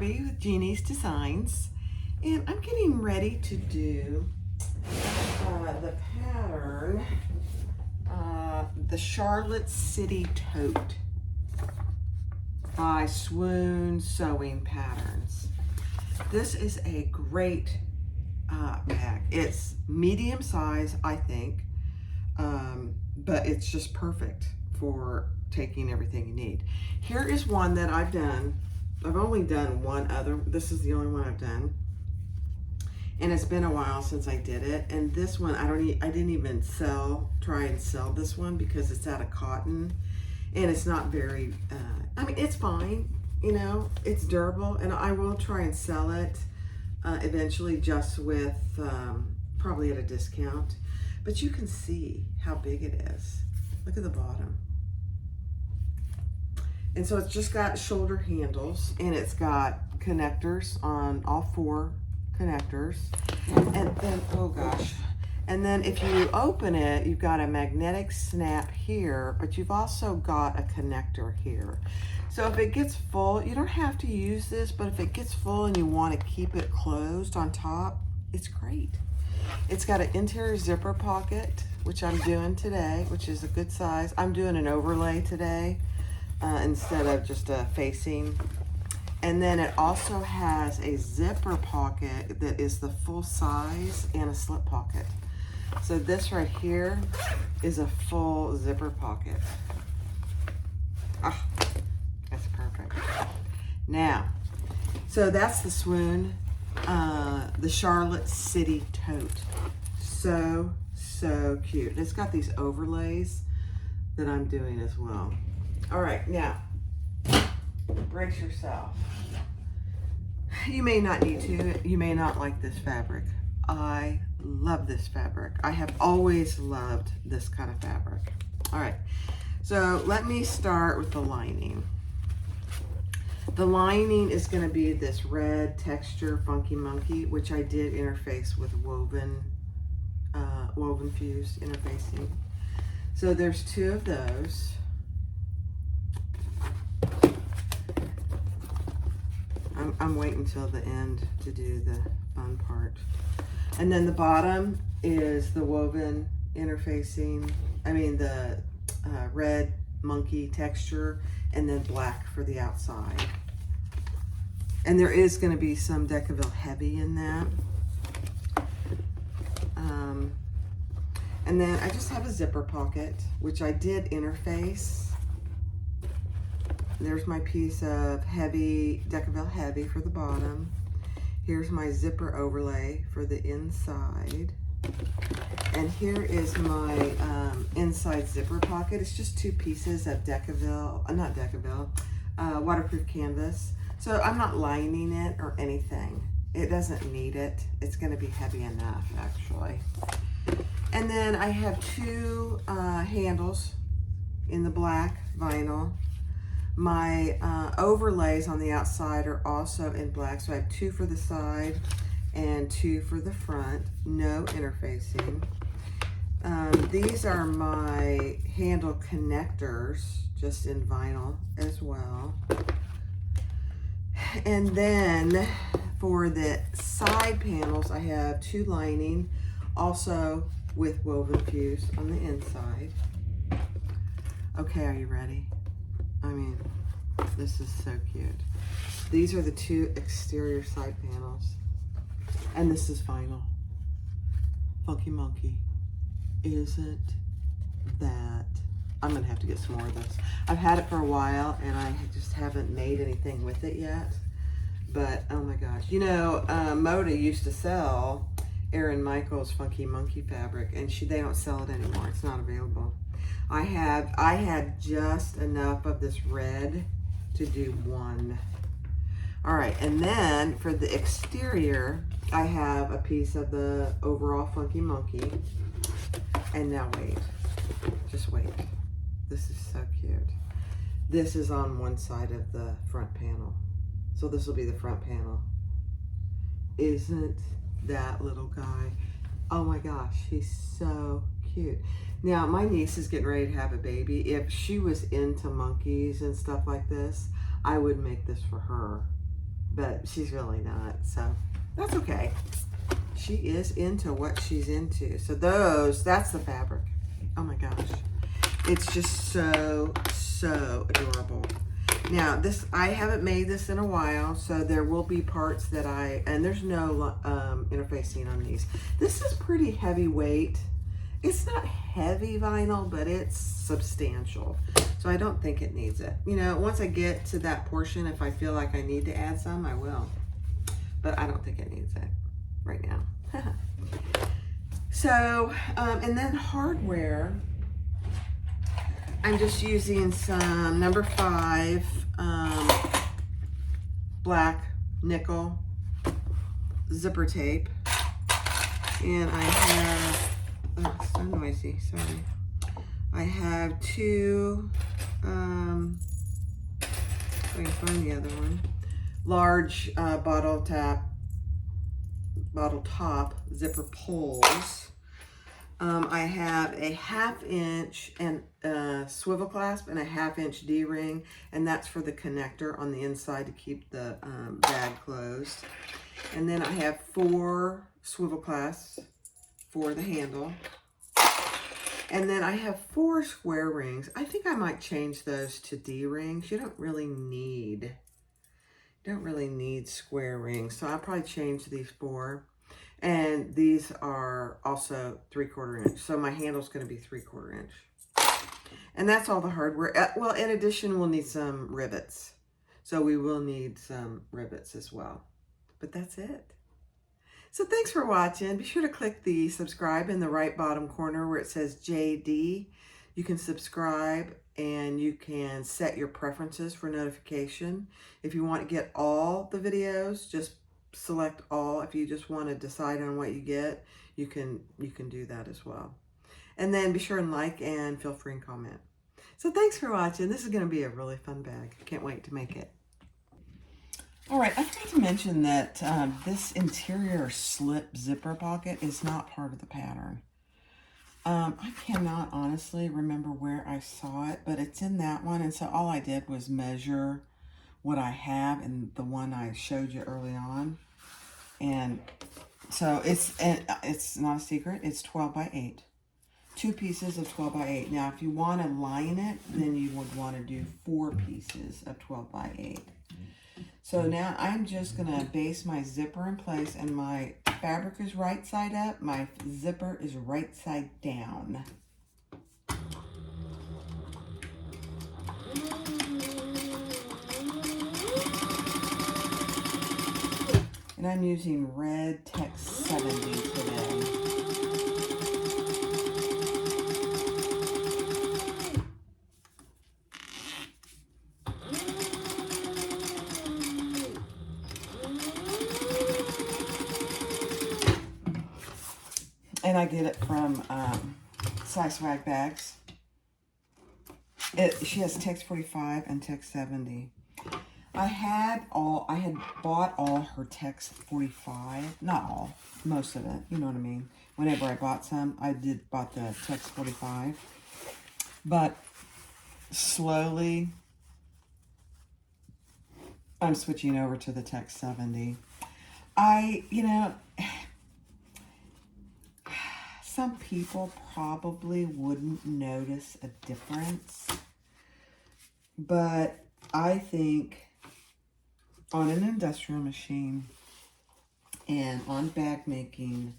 Barbie with Jeannie's Designs, and I'm getting ready to do the pattern, the Charlotte City Tote by Swoon Sewing Patterns. This is a great bag. It's medium size, I think, but it's just perfect for taking everything you need. Here is one that I've done. I've only done one other. This is the only one I've done, and it's been a while since I did it. And this one, I didn't even try and sell this one because it's out of cotton, and it's not very. I mean, it's fine. You know, it's durable, and I will try and sell it eventually, just with probably at a discount. But you can see how big it is. Look at the bottom. And so it's just got shoulder handles, and it's got connectors on all 4 connectors. And then, oh gosh. And then if you open it, you've got a magnetic snap here, but you've also got a connector here. So if it gets full, you don't have to use this, but if it gets full and you want to keep it closed on top, it's great. It's got an interior zipper pocket, which I'm doing today, which is a good size. I'm doing an overlay today instead of just a facing. And then it also has a zipper pocket that is the full size and a slip pocket. So this right here is a full zipper pocket. Ah, that's perfect. Now, so that's the Swoon, the Charlotte City Tote. So cute. It's got these overlays that I'm doing as well. All right, now, brace yourself. You may not need to. You may not like this fabric. I love this fabric. I have always loved this kind of fabric. All right, so let me start with the lining. The lining is going to be this red texture Funky Monkey, which I did interface with woven fuse interfacing. So there's 2 of those. I'm waiting till the end to do the fun part. And then the bottom is the woven interfacing, the red monkey texture, and then black for the outside. And there is going to be some Decaville heavy in that. And then I just have a zipper pocket, which I did interface. There's my piece of heavy, Decaville heavy for the bottom. Here's my zipper overlay for the inside. And here is my inside zipper pocket. It's just 2 pieces of Decaville, waterproof canvas. So I'm not lining it or anything. It doesn't need it. It's gonna be heavy enough, actually. And then I have 2 handles in the black vinyl. My overlays on the outside are also in black, so I have 2 for the side and 2 for the front, no interfacing. These are my handle connectors, just in vinyl as well. And then for the side panels, I have 2 lining, also with woven fuse on the inside. Okay, are you ready? I mean, this is so cute. These are the 2 exterior side panels. And this is vinyl. Funky Monkey. Isn't that... I'm going to have to get some more of this. I've had it for a while, and I just haven't made anything with it yet. But, oh my gosh. You know, Moda used to sell Erin Michaels Funky Monkey fabric, and they don't sell it anymore. It's not available. I had just enough of this red to do 1. All right, and then for the exterior, I have a piece of the overall Funky Monkey. And now wait, just wait. This is so cute. This is on one side of the front panel. So this will be the front panel. Isn't that little guy? Oh my gosh, he's so cute. Now, my niece is getting ready to have a baby. If she was into monkeys and stuff like this, I would make this for her. but she's really not. So that's okay. She is into what she's into. So that's the fabric. Oh my gosh. It's just so adorable. Now I haven't made this in a while, so there will be parts that and there's no interfacing on these. This is pretty heavyweight. It's not heavy vinyl, but it's substantial. So I don't think it needs it. You know, once I get to that portion, if I feel like I need to add some, I will. But I don't think it needs it right now. So, and then hardware, I'm just using some number 5 black nickel zipper tape. And I have, oh, it's so noisy, sorry. I have 2, if I can find the other one, large bottle top zipper pulls. I have a 1/2 inch and swivel clasp and a 1/2 inch D-ring, and that's for the connector on the inside to keep the bag closed. And then I have 4 swivel clasps for the handle. And then I have 4 square rings. I think I might change those to D-rings. You don't really need square rings. So I'll probably change these 4. And these are also 3/4 inch. So my handle's going to be 3/4 inch. And that's all the hardware. Well, in addition, we'll need some rivets. So we will need some rivets as well. But that's it. So thanks for watching. Be sure to click the subscribe in the right bottom corner where it says JD. You can subscribe and you can set your preferences for notification. If you want to get all the videos, just select all. If you just want to decide on what you get, you can do that as well. And then be sure and like and feel free and comment. So thanks for watching. This is going to be a really fun bag. Can't wait to make it. All right, I forgot to mention that this interior slip zipper pocket is not part of the pattern. I cannot honestly remember where I saw it, but it's in that one. And so all I did was measure what I have in the one I showed you early on. And so it's not a secret. It's 12 by 8. 2 pieces of 12 by 8. Now, if you want to line it, then you would want to do 4 pieces of 12 by 8. So now I'm just going to base my zipper in place, and my fabric is right side up. My zipper is right side down. And I'm using red Tex 70 today. And I get it from Size Swag Bags. She has Tex 45 and Tex 70. I had bought all her Tex 45, not all, most of it, you know what I mean. Whenever I bought some, I bought the Tex 45, but slowly I'm switching over to the Tex 70. Some people probably wouldn't notice a difference, but I think on an industrial machine and on bag making,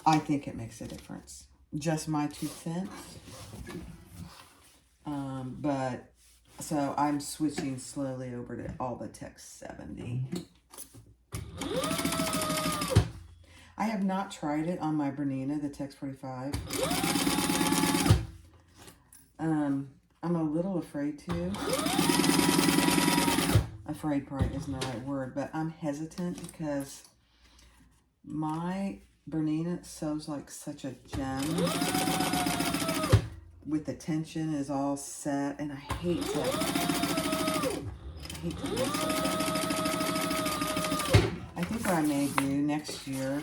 I think it makes a difference. Just my 2 cents. But so I'm switching slowly over to all the Tex 70. I have not tried it on my Bernina, the Tex 45. I'm a little afraid to. Afraid probably isn't the right word, but I'm hesitant because my Bernina sews like such a gem with the tension is all set, and I hate to mess with that. I think what I may do next year,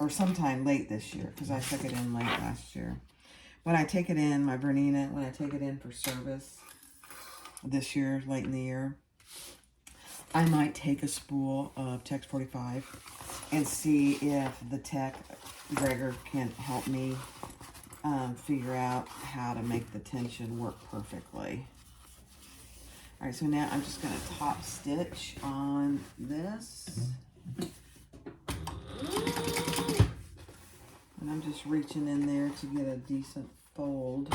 or sometime late this year, because I took it in late last year. When I take it in, my Bernina, when I take it in for service this year, late in the year, I might take a spool of Text 45 and see if the tech, Gregor, can help me figure out how to make the tension work perfectly. All right, so now I'm just going to top stitch on this. And I'm just reaching in there to get a decent fold.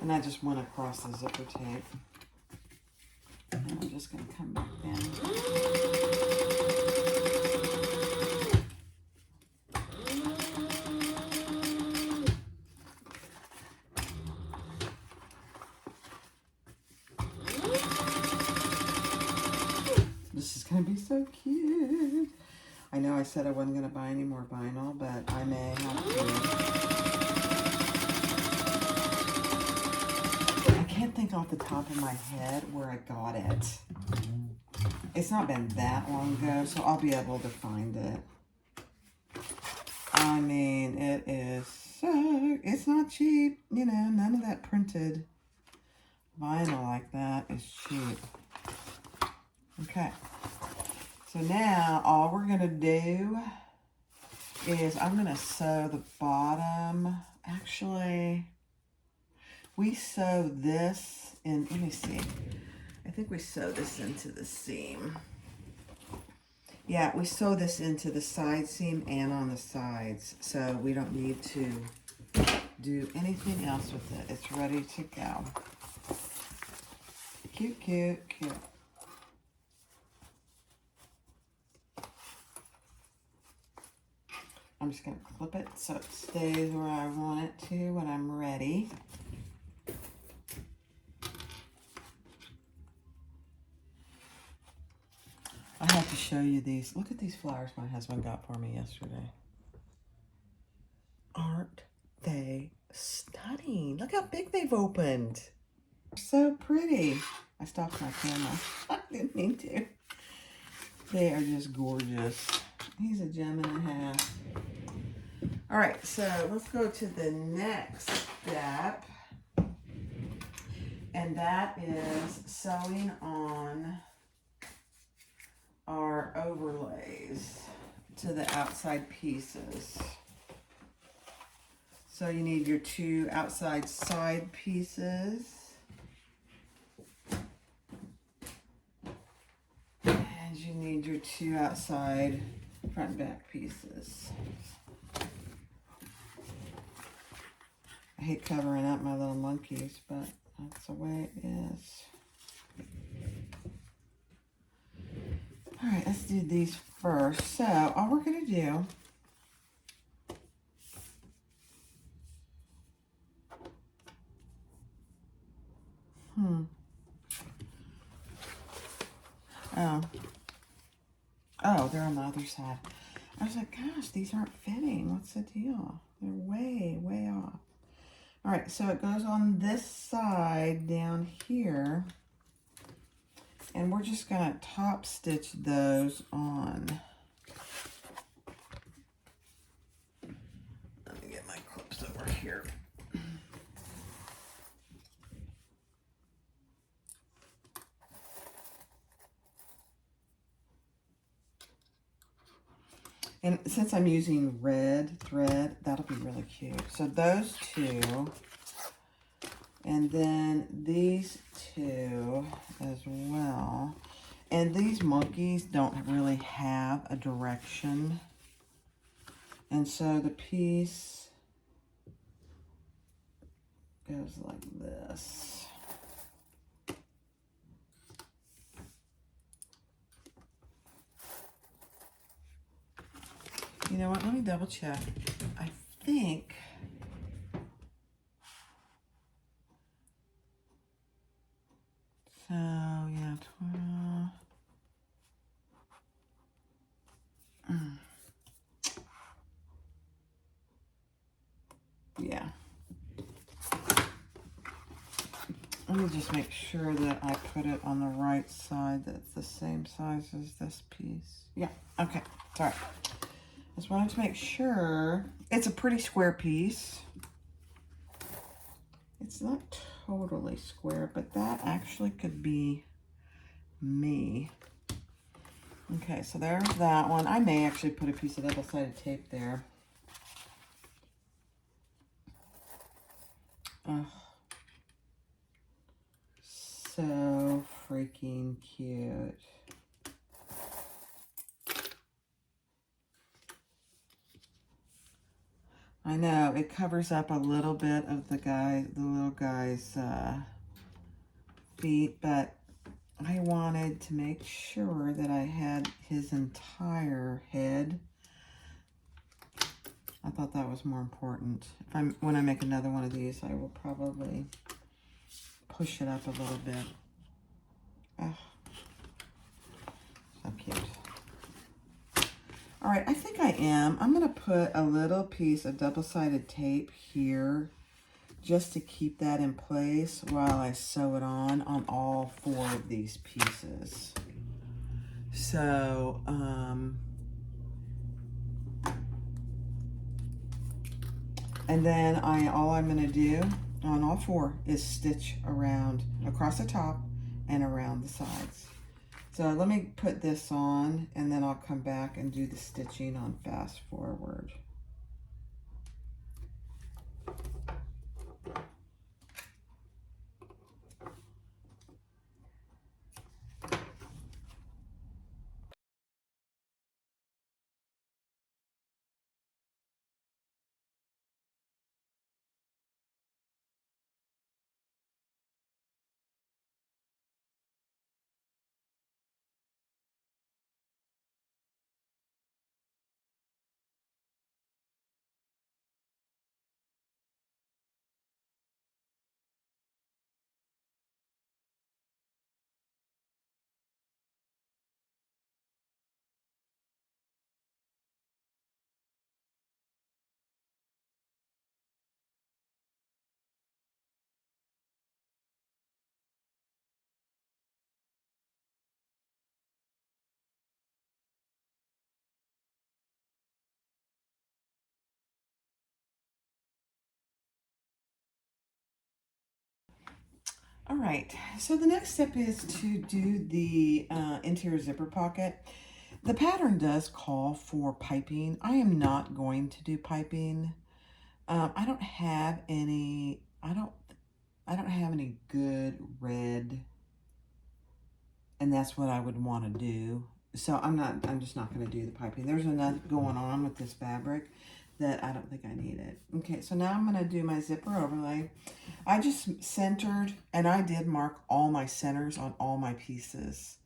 And I just went across the zipper tape. And I'm just going to come back in. This is going to be so cute. I know I said I wasn't going to buy any more vinyl, but I may have to. I can't think off the top of my head where I got it. It's not been that long ago, so I'll be able to find it. I mean, it is so, it's not cheap. You know, none of that printed vinyl like that is cheap. Okay. So now all we're going to do is I'm going to sew the bottom. Actually, we sew this in, let me see. I think we sew this into the seam. Yeah, we sew this into the side seam and on the sides. So we don't need to do anything else with it. It's ready to go. Cute, cute, cute. I'm just going to clip it so it stays where I want it to when I'm ready. I have to show you these. Look at these flowers my husband got for me yesterday. Aren't they stunning? Look how big they've opened. So pretty. I stopped my camera. I didn't mean to. They are just gorgeous. He's a gem and a half. All right, so let's go to the next step. And that is sewing on our overlays to the outside pieces. So you need your two outside side pieces. And you need your two outside front and back pieces. I hate covering up my little monkeys, but that's the way it is. All right, let's do these first. So all we're going to do Oh, they're on the other side. I was like, gosh, these aren't fitting. What's the deal? They're way, way off. All right, so it goes on this side down here. And we're just going to top stitch those on. Let me get my clips over here. And since I'm using red thread, that'll be really cute. So those two, and then these two as well. And these monkeys don't really have a direction. And so the piece goes like this. You know what? Let me double check. I think... So, yeah, 12... Yeah. Let me just make sure that I put it on the right side, that it's the same size as this piece. Yeah, okay, sorry. Just wanted to make sure. It's a pretty square piece. It's not totally square, but that actually could be me. Okay, so there's that one. I may actually put a piece of double-sided tape there. Oh, so freaking cute. I know, it covers up a little bit of the little guy's feet, but I wanted to make sure that I had his entire head. I thought that was more important. When I make another one of these, I will probably push it up a little bit. Oh, so cute. All right, I think I am. I'm going to put a little piece of double-sided tape here just to keep that in place while I sew it on all 4 of these pieces. So, and then all I'm going to do on all 4 is stitch around across the top and around the sides. So let me put this on, and then I'll come back and do the stitching on fast forward. All right, so the next step is to do the interior zipper pocket. The pattern does call for piping. I am not going to do piping. I don't have any. I don't have any good red, and that's what I would want to do. So I'm just not going to do the piping. There's enough going on with this fabric that I don't think I need it. Okay, so now I'm going to do my zipper overlay. I just centered, and I did mark all my centers on all my pieces.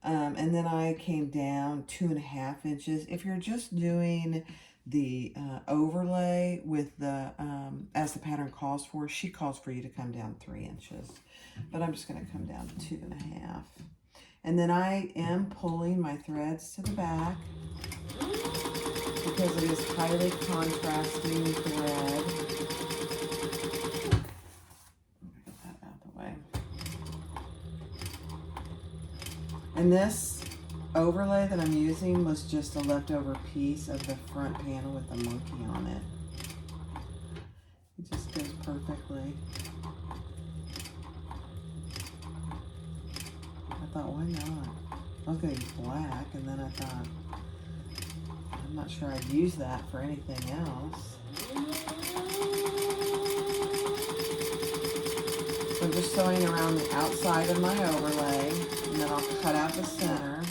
And then I came down 2.5 inches. If you're just doing the overlay with the, as the pattern calls for, she calls for you to come down 3 inches. But I'm just going to come down to 2.5. And then I am pulling my threads to the back because it is highly contrasting thread. Get that out of the way. And this overlay that I'm using was just a leftover piece of the front panel with the monkey on it. It just goes perfectly. I thought, why not? I was going to use black, and then I thought, I'm not sure I'd use that for anything else. So I'm just sewing around the outside of my overlay, and then I'll cut out the center.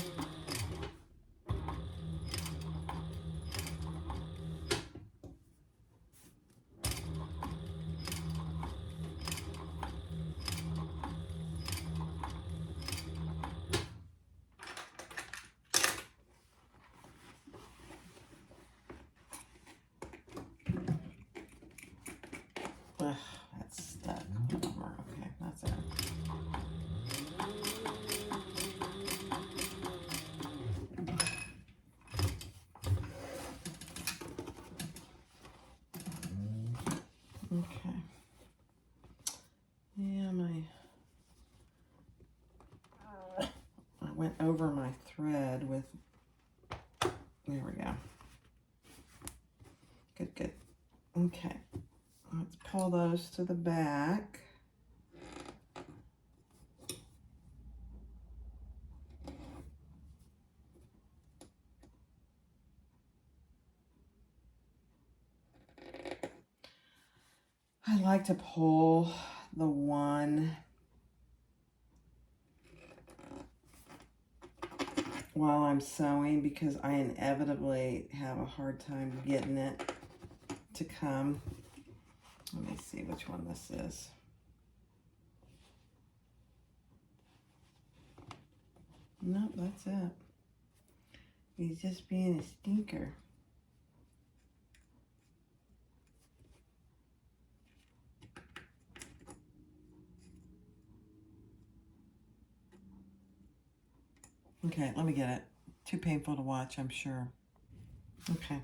thread with, there we go. Good, good. Okay, let's pull those to the back. I like to pull the one while I'm sewing because I inevitably have a hard time getting it to come. Let me see which one this is. Nope, that's it. He's just being a stinker. Okay, let me get it. Too painful to watch, I'm sure. Okay.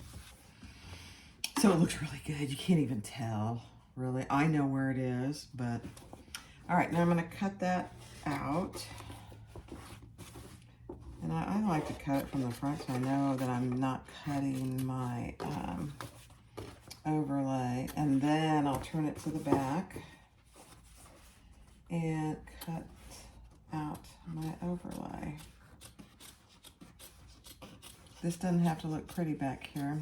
So it looks really good. You can't even tell, really. I know where it is, but... All right, now I'm going to cut that out. And I like to cut it from the front so I know that I'm not cutting my overlay. And then I'll turn it to the back and cut out my overlay. This doesn't have to look pretty back here.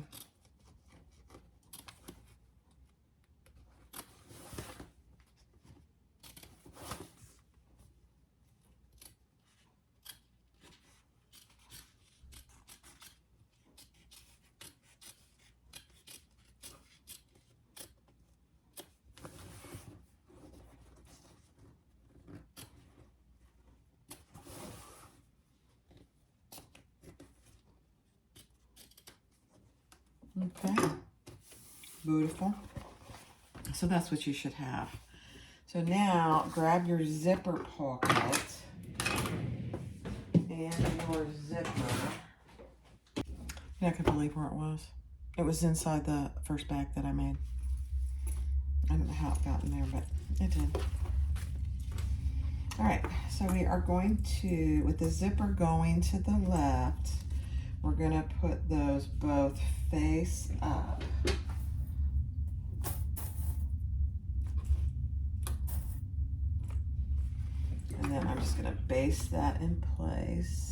Okay, beautiful. So that's what you should have. So now grab your zipper pocket and your zipper. You're not gonna believe where it was. It was inside the first bag that I made. I don't know how it got in there, but it did. All right, so we are going to, with the zipper going to the left, we're gonna put those both face up. And then I'm just gonna baste that in place.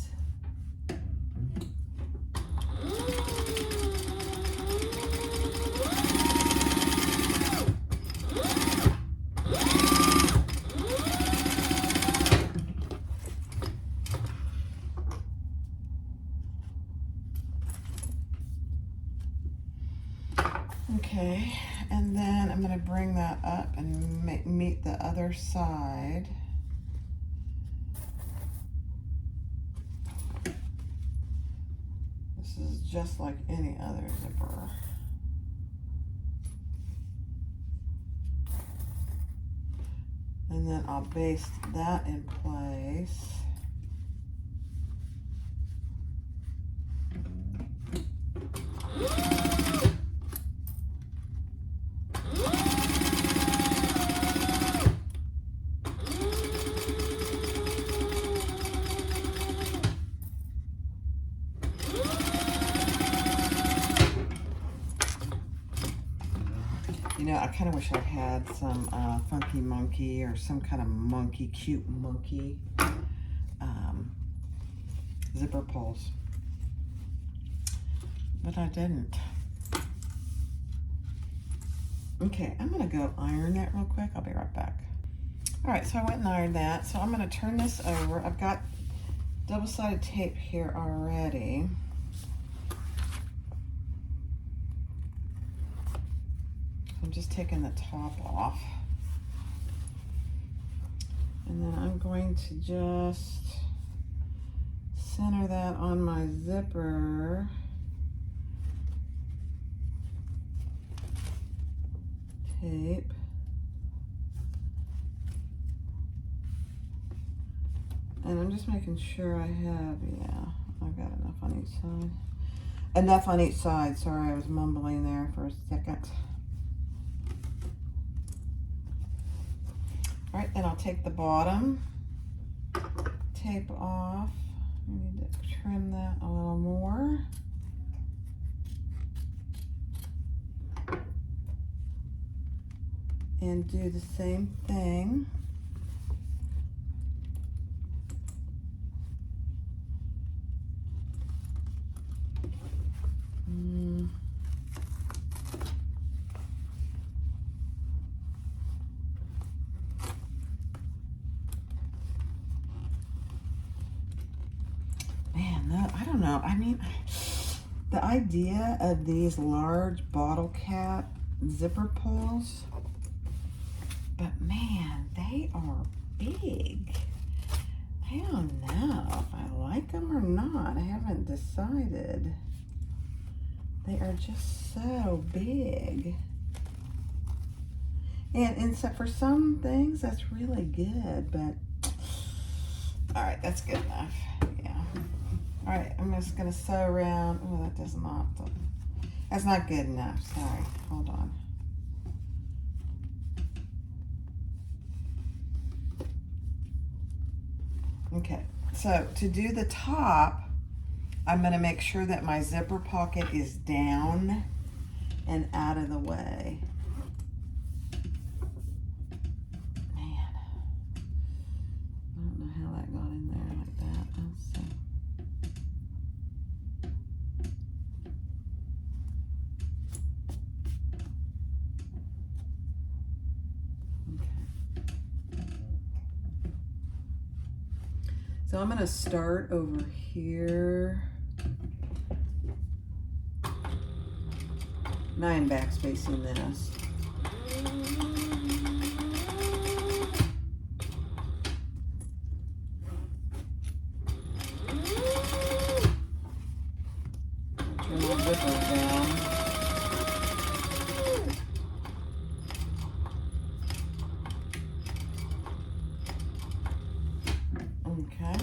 Okay, and then I'm going to bring that up and meet the other side. This is just like any other zipper. And then I'll baste that in place. You know, I kind of wish I had some funky monkey or some kind of monkey, cute monkey zipper pulls. But I didn't. Okay, I'm gonna go iron that real quick. I'll be right back. All right, so I went and ironed that. So I'm gonna turn this over. I've got double-sided tape here already. I'm just taking the top off. And then I'm going to just center that on my zipper. Tape. And I'm just making sure I have, yeah, I've got enough on each side. Enough on each side. Sorry, I was mumbling there for a second. All right, then I'll take the bottom tape off. I need to trim that a little more. And do the same thing. Man, I don't know. I mean, the idea of these large bottle cap zipper pulls, but man, they are big. I don't know if I like them or not. I haven't decided. They are just so big. And so for some things, that's really good, but all right, that's good enough. Yeah. All right, I'm just gonna sew around. Oh, that does not, that's not good enough. Sorry, hold on. Okay, so to do the top, I'm gonna make sure that my zipper pocket is down and out of the way. Man, I don't know how that got in there like that. Let's see. So I'm gonna start over here. Now I'm backspacing this. Turn the zipper down. Okay.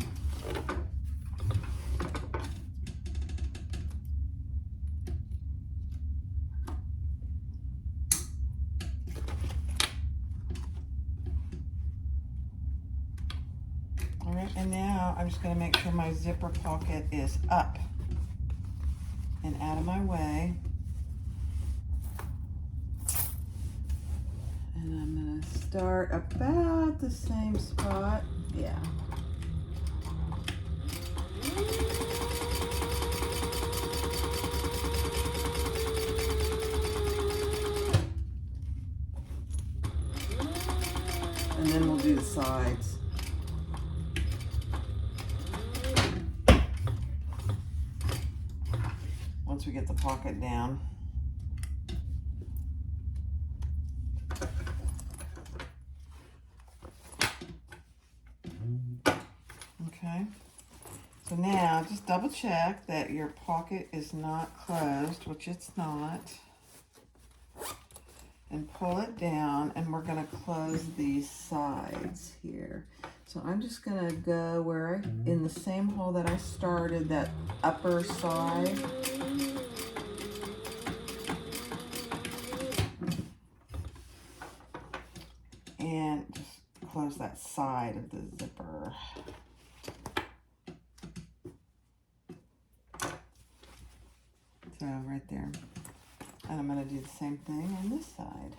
All right, and now I'm just going to make sure my zipper pocket is up and out of my way. And I'm going to start about the same spot. Yeah. And then we'll do the sides. Once we get the pocket down. Okay. So now just double check that your pocket is not closed, which it's not. And pull it down, and we're going to close these sides here. So I'm just going to go where in the same hole that I started, that upper side. And just close that side of the zipper. So right there. And I'm going to do the same thing on this side.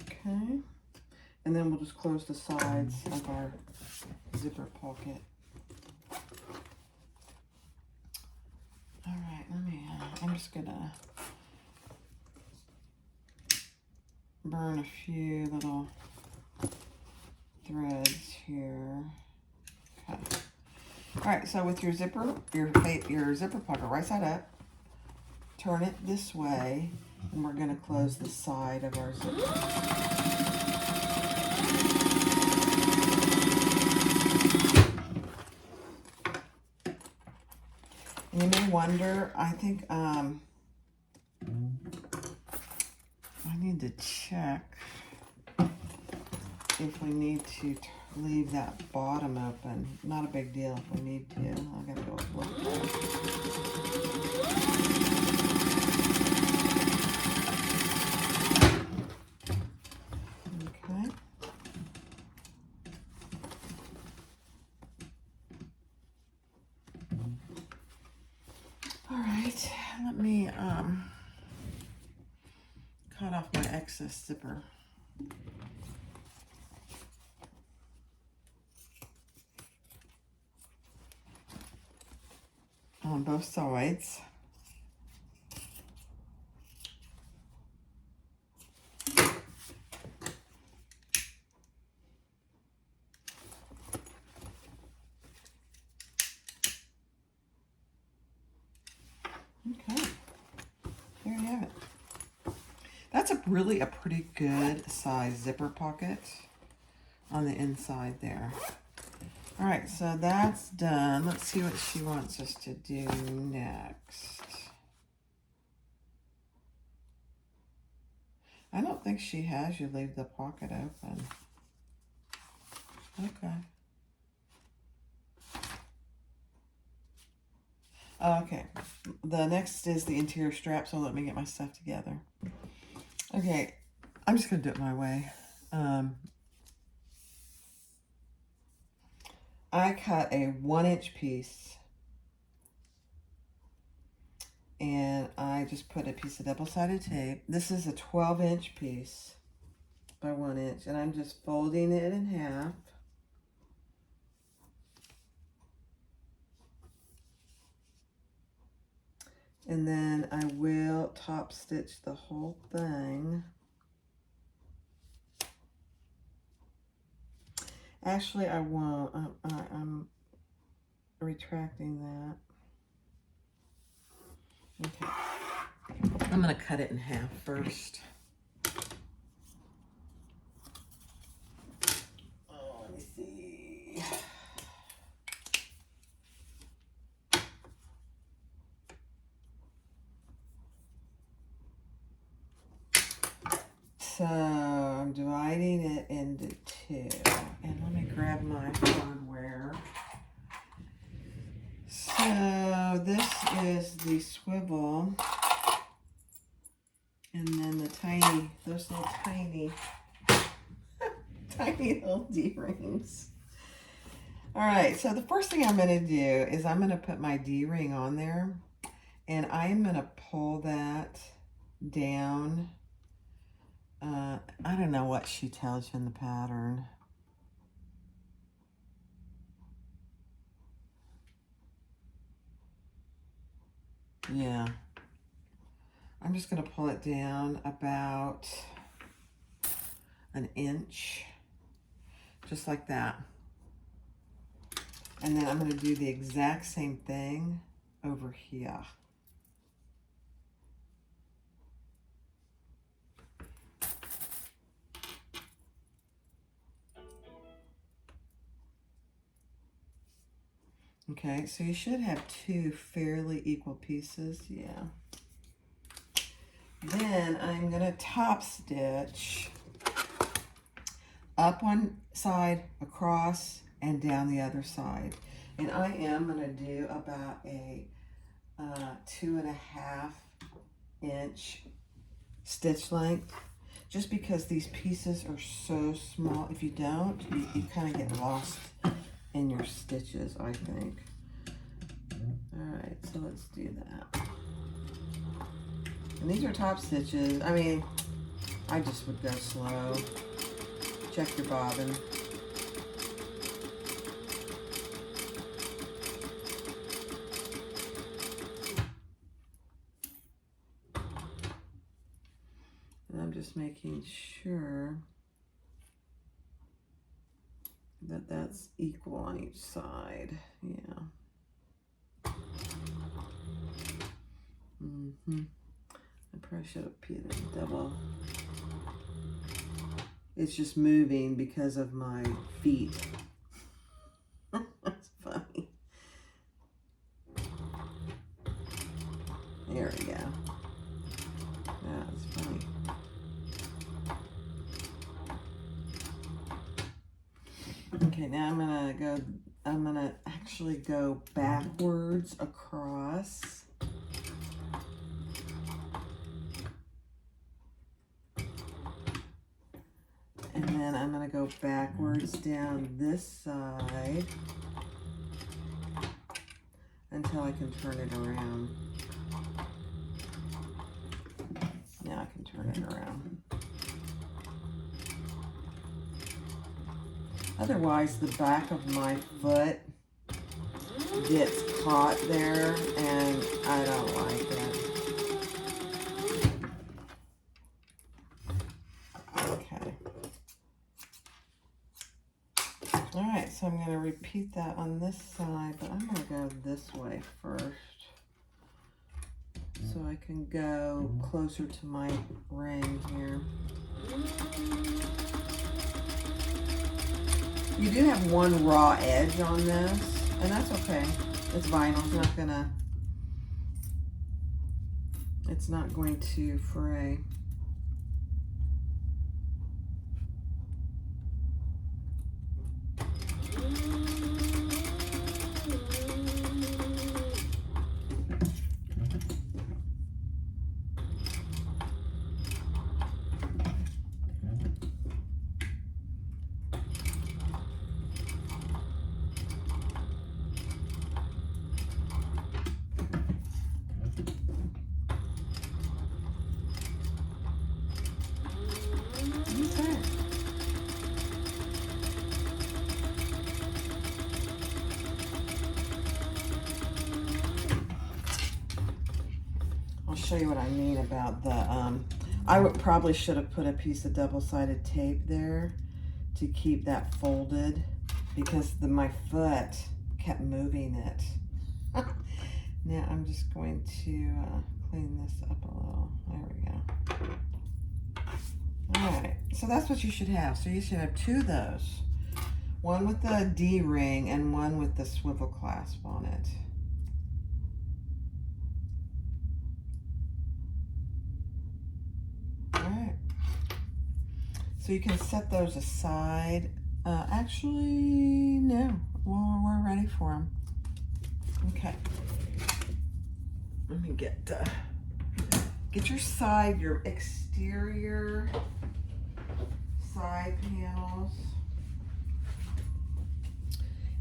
Okay. And then we'll just close the sides of our zipper pocket. I'm just gonna burn a few little threads here. Okay. All right, so with your zipper, your zipper pocket right side up, turn it this way, and we're gonna close the side of our zipper. And you may wonder, I think I need to check if we need to leave that bottom open. Not a big deal if we need to. I gotta go flip that. Okay. All right, let me cut off my excess zipper. On both sides. Okay, there you have it. That's really a pretty good size zipper pocket on the inside there. All right, so that's done. Let's see what she wants us to do next. I don't think she has you leave the pocket open. Okay. Okay, the next is the interior strap, so let me get my stuff together. Okay, I'm just gonna do it my way. I cut a 1-inch piece and I just put a piece of double-sided tape. This is a 12-inch piece by 1 inch, and I'm just folding it in half. And then I will top stitch the whole thing. Actually, I won't. I'm retracting that. Okay. I'm going to cut it in half first. Oh, let me see. So I'm dividing it into two. And let me grab my hardware. So this is the swivel. And then the tiny, those little tiny, tiny little D-rings. All right, so the first thing I'm gonna do is I'm gonna put my D-ring on there. And I'm gonna pull that down. I don't know what she tells you in the pattern. Yeah. I'm just going to pull it down about an inch, just like that. And then I'm going to do the exact same thing over here. Okay, so you should have two fairly equal pieces, yeah. Then I'm gonna top stitch up one side, across, and down the other side. And I am gonna do about a 2.5 inch stitch length, just because these pieces are so small. If you don't, you kind of get lost in your stitches, I think. All right, so let's do that. And these are top stitches. I mean, I just would go slow. Check your bobbin. And I'm just making sure that that's equal on each side. Yeah. I probably should have put a double. It's just moving because of my feet. That's funny. There we go. That's funny. Okay, now I'm gonna actually go backwards across. And then I'm gonna go backwards down this side until I can turn it around. Now I can turn it around. Otherwise, the back of my foot gets caught there, and I don't like it. Okay. All right, so I'm going to repeat that on this side, but I'm going to go this way first so I can go closer to my ring here. You do have one raw edge on this, and that's okay. It's vinyl. It's not going to fray. Show you what I mean about the probably should have put a piece of double-sided tape there to keep that folded, because my foot kept moving it. Now I'm just going to clean this up a little. There we go. All right, so that's what you should have. So you should have two of those, one with the D ring and one with the swivel clasp on it. So you can set those aside. Actually, no, we're ready for them. Okay. Let me get your exterior side panels.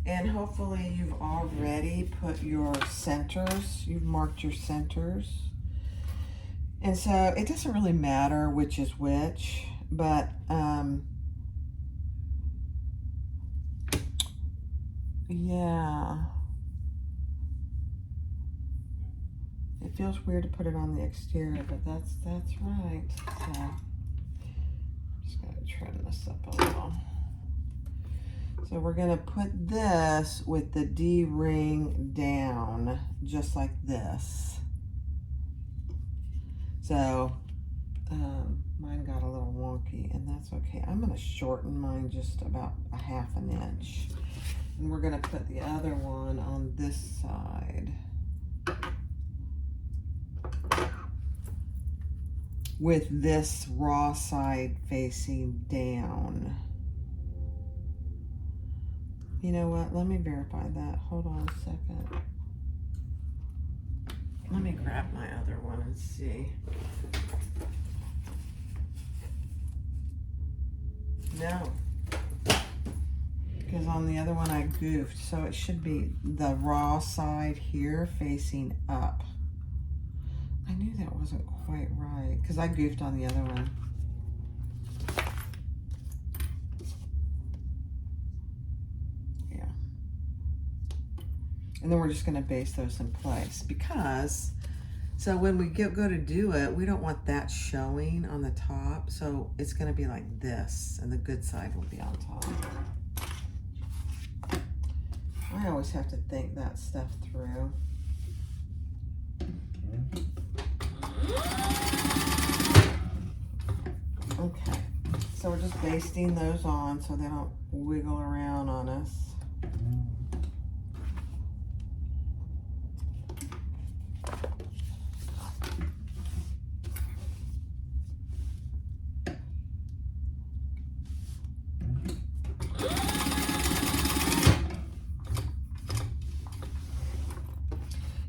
And hopefully you've already put your centers, you've marked your centers. And so it doesn't really matter which is which. But, yeah, it feels weird to put it on the exterior, but that's right. So, I'm just going to trim this up a little. So we're going to put this with the D ring down, just like this. So, mine got a little wonky, and that's okay. I'm going to shorten mine just about a ½ inch. And we're going to put the other one on this side with this raw side facing down. You know what? Let me verify that. Hold on a second. Let me grab my other one and see. No, because on the other one I goofed, so it should be the raw side here facing up. I knew that wasn't quite right because I goofed on the other one. Yeah. And then we're just going to base those in place, because so when we go to do it, we don't want that showing on the top. So it's going to be like this, and the good side will be on top. I always have to think that stuff through. Okay, so we're just basting those on so they don't wiggle around on us.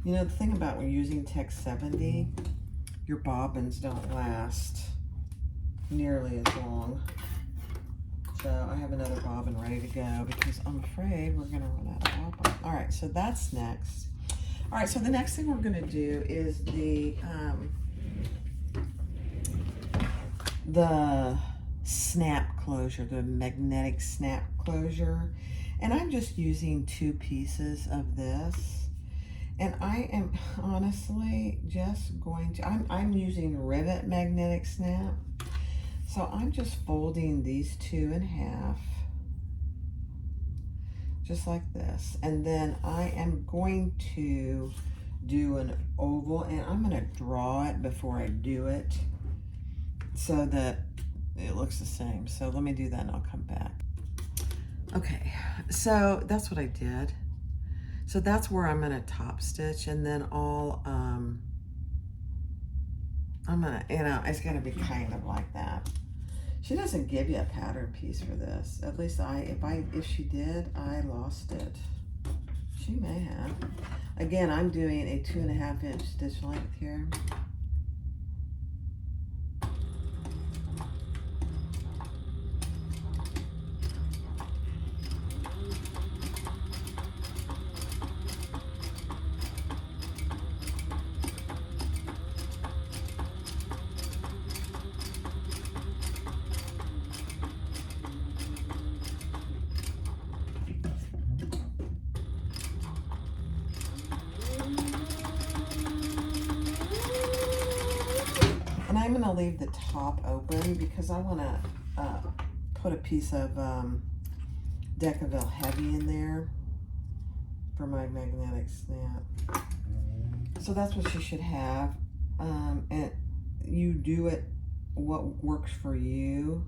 You know, the thing about when you're using Tech 70, your bobbins don't last nearly as long. So I have another bobbin ready to go because I'm afraid we're gonna run out of bobbin. All right, so that's next. All right, so the next thing we're gonna do is the snap closure, the magnetic snap closure. And I'm just using 2 pieces of this. And I am honestly just going to, I'm using rivet magnetic snap. So I'm just folding these 2 in half, just like this. And then I am going to do an oval, and I'm gonna draw it before I do it so that it looks the same. So let me do that and I'll come back. Okay, so that's what I did. So that's where I'm gonna top stitch, and then I'm gonna, you know, it's gonna be kind of like that. She doesn't give you a pattern piece for this. At least if she did, I lost it. She may have. Again, I'm doing a 2.5 inch stitch length here. And I'm going to leave the top open because I want to put a piece of Decaville Heavy in there for my magnetic snap. So that's what you should have. And you do it what works for you.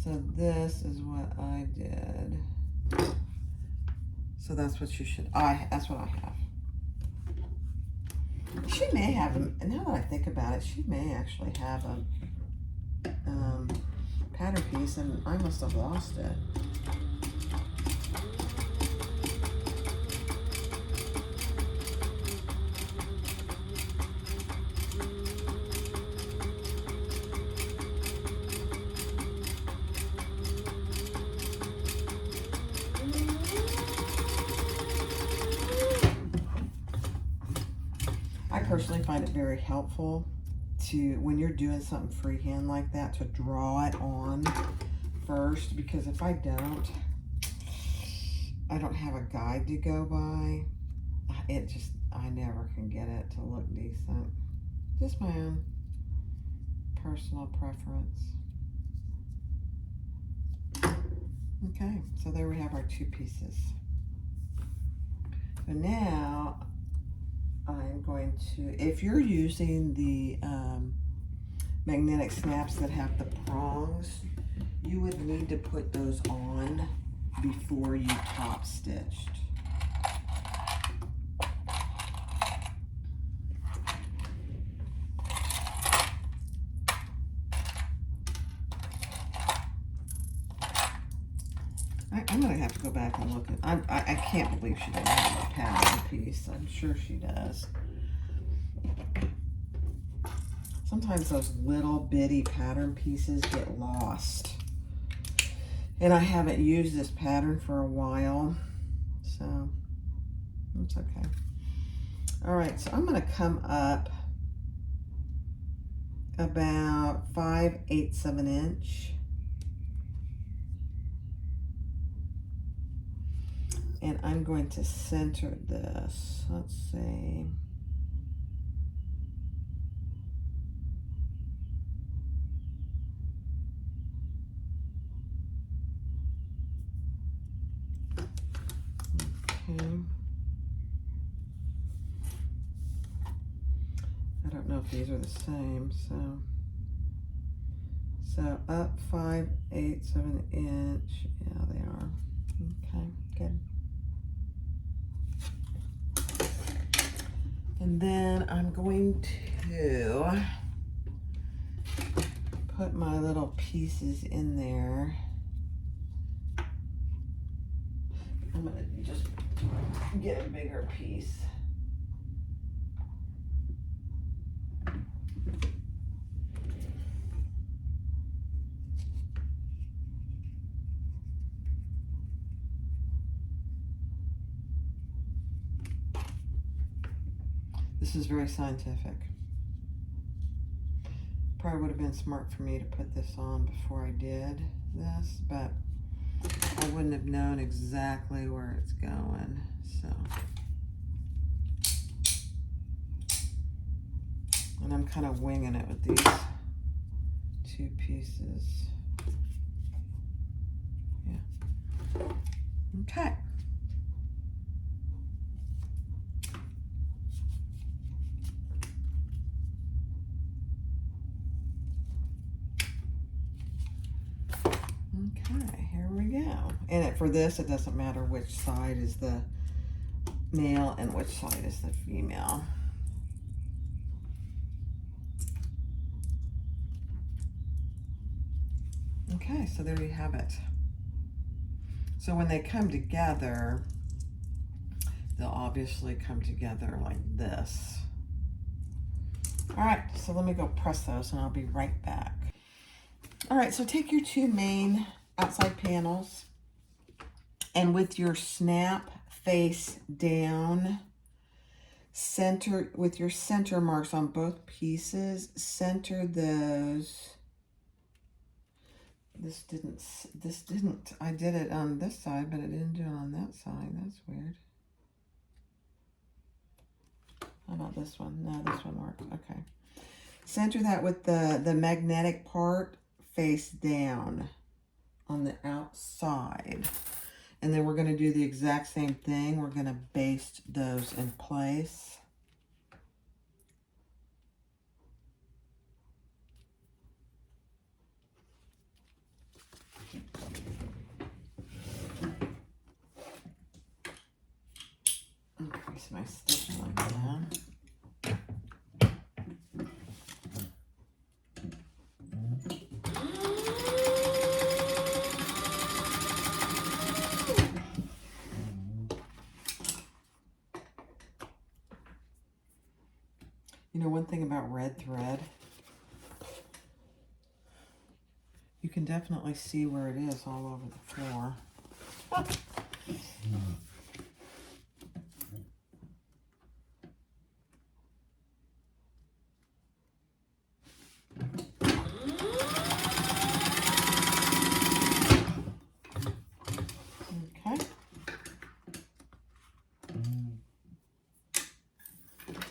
So this is what I did. So that's what you should, that's what I have. She may have, now that I think about it, she may actually have a pattern piece, and I must have lost it. I personally find it very helpful to, when you're doing something freehand like that, to draw it on first, because if I don't have a guide to go by, I never can get it to look decent. Just my own personal preference. Okay, so there we have our 2 pieces. So now I'm going to, if you're using the magnetic snaps that have the prongs, you would need to put those on before you top stitched. I'm gonna have to go back and look at, I can't believe she didn't have a pattern piece. I'm sure she does. Sometimes those little bitty pattern pieces get lost. And I haven't used this pattern for a while, so it's okay. All right, so I'm gonna come up about 5/8 of an inch. And I'm going to center this, let's see. Okay. I don't know if these are the same, so up 5/8 of an inch. Yeah, they are. Okay, good. And then I'm going to put my little pieces in there. I'm gonna just get a bigger piece. This is very scientific. Probably would have been smart for me to put this on before I did this, but I wouldn't have known exactly where it's going, so. And I'm kind of winging it with these two pieces. Yeah. Okay. Okay, here we go. And for this, it doesn't matter which side is the male and which side is the female. Okay, so there you have it. So when they come together, they'll obviously come together like this. All right, so let me go press those and I'll be right back. All right, so take your two main outside panels and with your snap face down, center with your center marks on both pieces, center those. This didn't, I did it on this side, but it didn't do it on that side. That's weird. How about this one? No, this one worked. Okay. Center that with the magnetic part face down on the outside. And then we're going to do the exact same thing. We're going to baste those in place. Increase my stitch like that. You know, one thing about red thread, you can definitely see where it is all over the floor. Okay.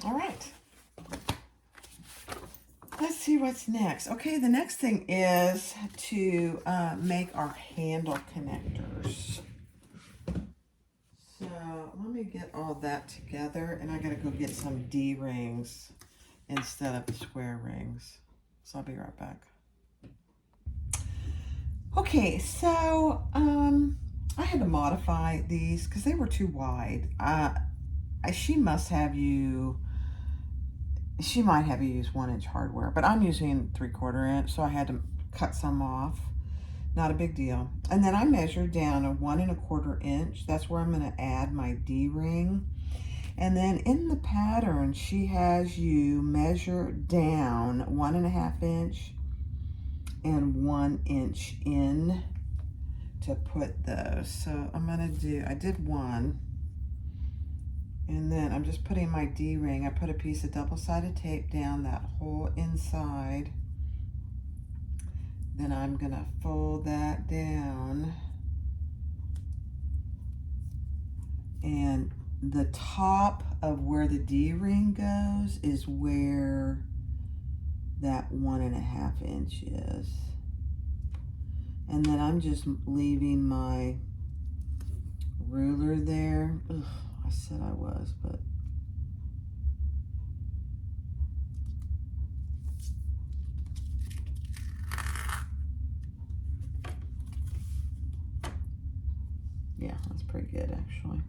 All right. Let's see what's next. Okay, the next thing is to make our handle connectors. So let me get all that together, and I gotta go get some D-rings instead of the square rings. So I'll be right back. Okay, so I had to modify these because they were too wide. She might have you use 1-inch hardware, but I'm using 3/4 inch, so I had to cut some off. Not a big deal. And then I measured down a 1 1/4 inch. That's where I'm going to add my D-ring. And then in the pattern, she has you measure down 1 1/2 inch and 1 inch in to put those. So I'm going to do, I did one. And then I'm just putting my D-ring. I put a piece of double-sided tape down that whole inside. Then I'm gonna fold that down. And the top of where the D-ring goes is where that 1 1/2 inch is. And then I'm just leaving my ruler there. Ugh, I said I was, but yeah, that's pretty good actually.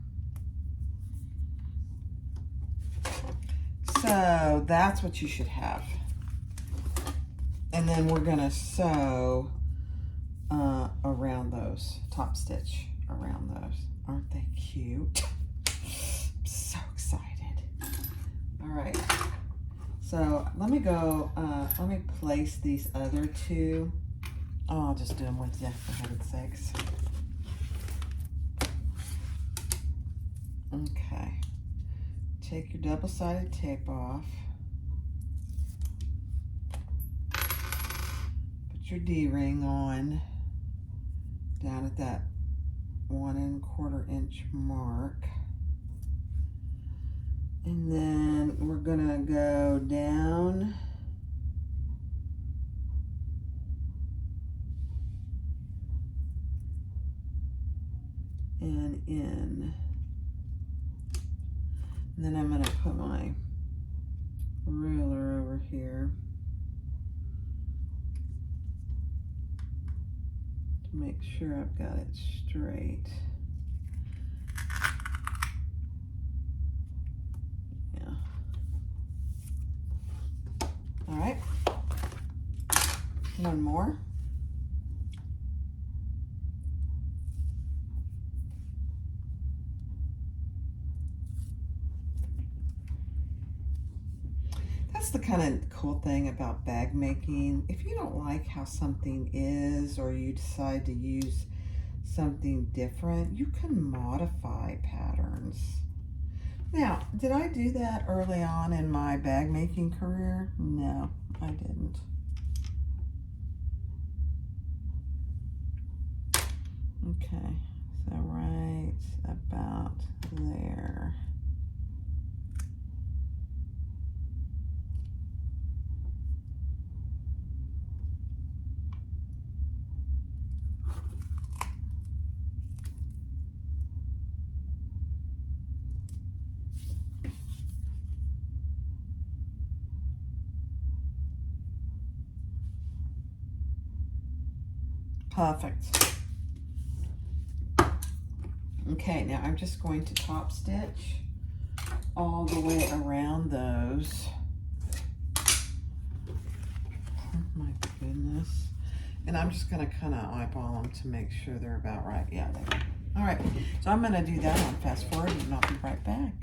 So So that's what you should have. And then we're gonna sew around those, top stitch around those. Aren't they cute? I'm so excited. All right, so let me go, let me place these other two. Oh, I'll just do them with you, for heaven's sakes. Okay, take your double-sided tape off. Put your D-ring on down at that 1 1/4 inch mark. And then we're gonna go down and in. And then I'm gonna put my ruler over here to make sure I've got it straight. Yeah. All right. One more. That's the kind of cool thing about bag making. If you don't like how something is, or you decide to use something different, you can modify patterns. Now, did I do that early on in my bag making career? No, I didn't. Okay, so right about there. Perfect. Okay, now I'm just going to top stitch all the way around those. Oh my goodness. And I'm just gonna kind of eyeball them to make sure they're about right. Yeah, they are. All right, so I'm gonna do that on fast forward and I'll be right back.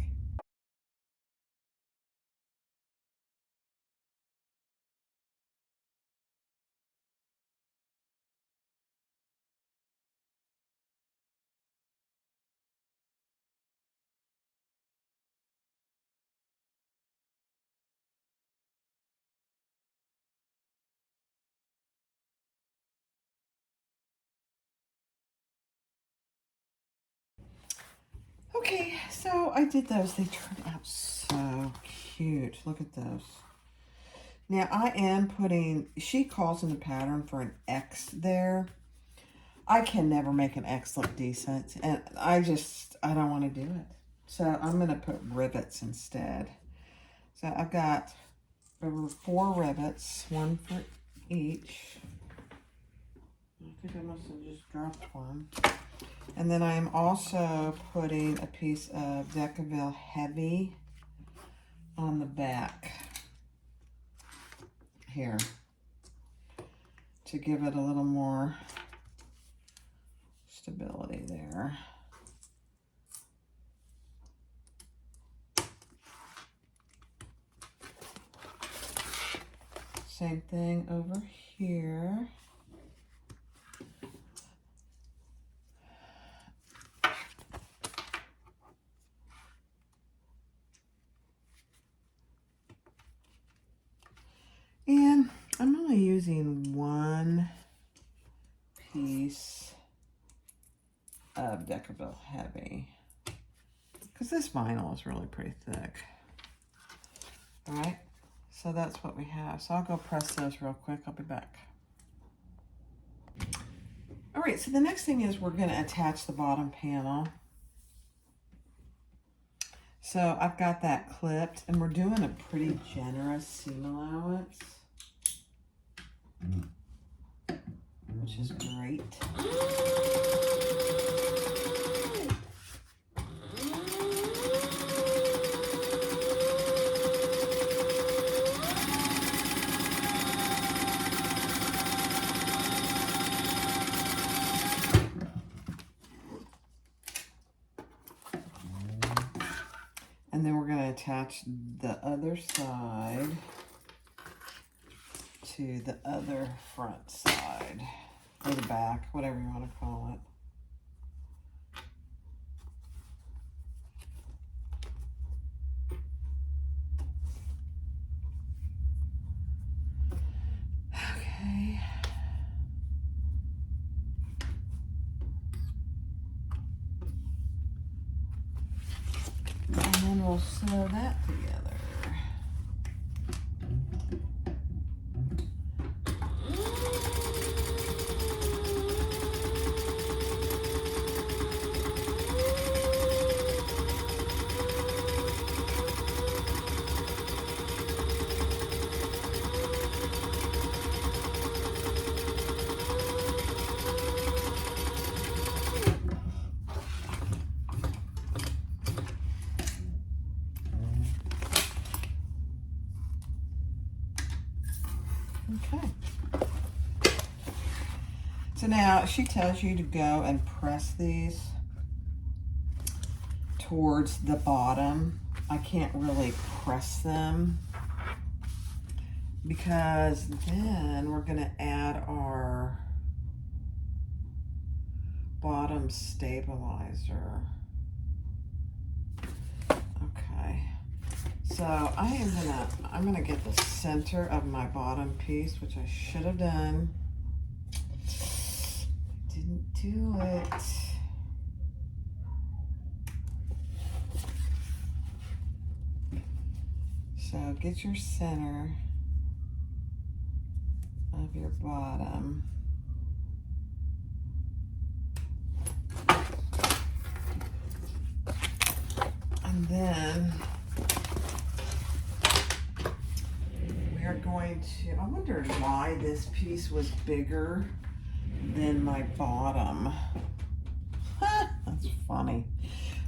Okay, so I did those. They turned out so cute. Look at those. Now I am putting, she calls in the pattern for an X there. I can never make an X look decent, and I don't want to do it. So I'm going to put rivets instead. So I've got over 4 rivets, 1 for each. I think I must have just dropped one. And then I'm also putting a piece of Decaville Heavy on the back here to give it a little more stability there. Same thing over here. And I'm only using 1 piece of Decaville Heavy because this vinyl is really pretty thick. All right, so that's what we have. So I'll go press those real quick. I'll be back. All right, so the next thing is we're going to attach the bottom panel. So I've got that clipped, and we're doing a pretty generous seam allowance, which is great. And then we're going to attach the other side to the other front side, or the back, whatever you want to call it. Okay. And then we'll sew that together. Okay. So now she tells you to go and press these towards the bottom. I can't really press them because then we're going to add our bottom stabilizer. Okay. So I'm gonna get the center of my bottom piece, which I should have done. Didn't do it. So get your center of your bottom. And then we're going to, I wonder why this piece was bigger than my bottom. That's funny.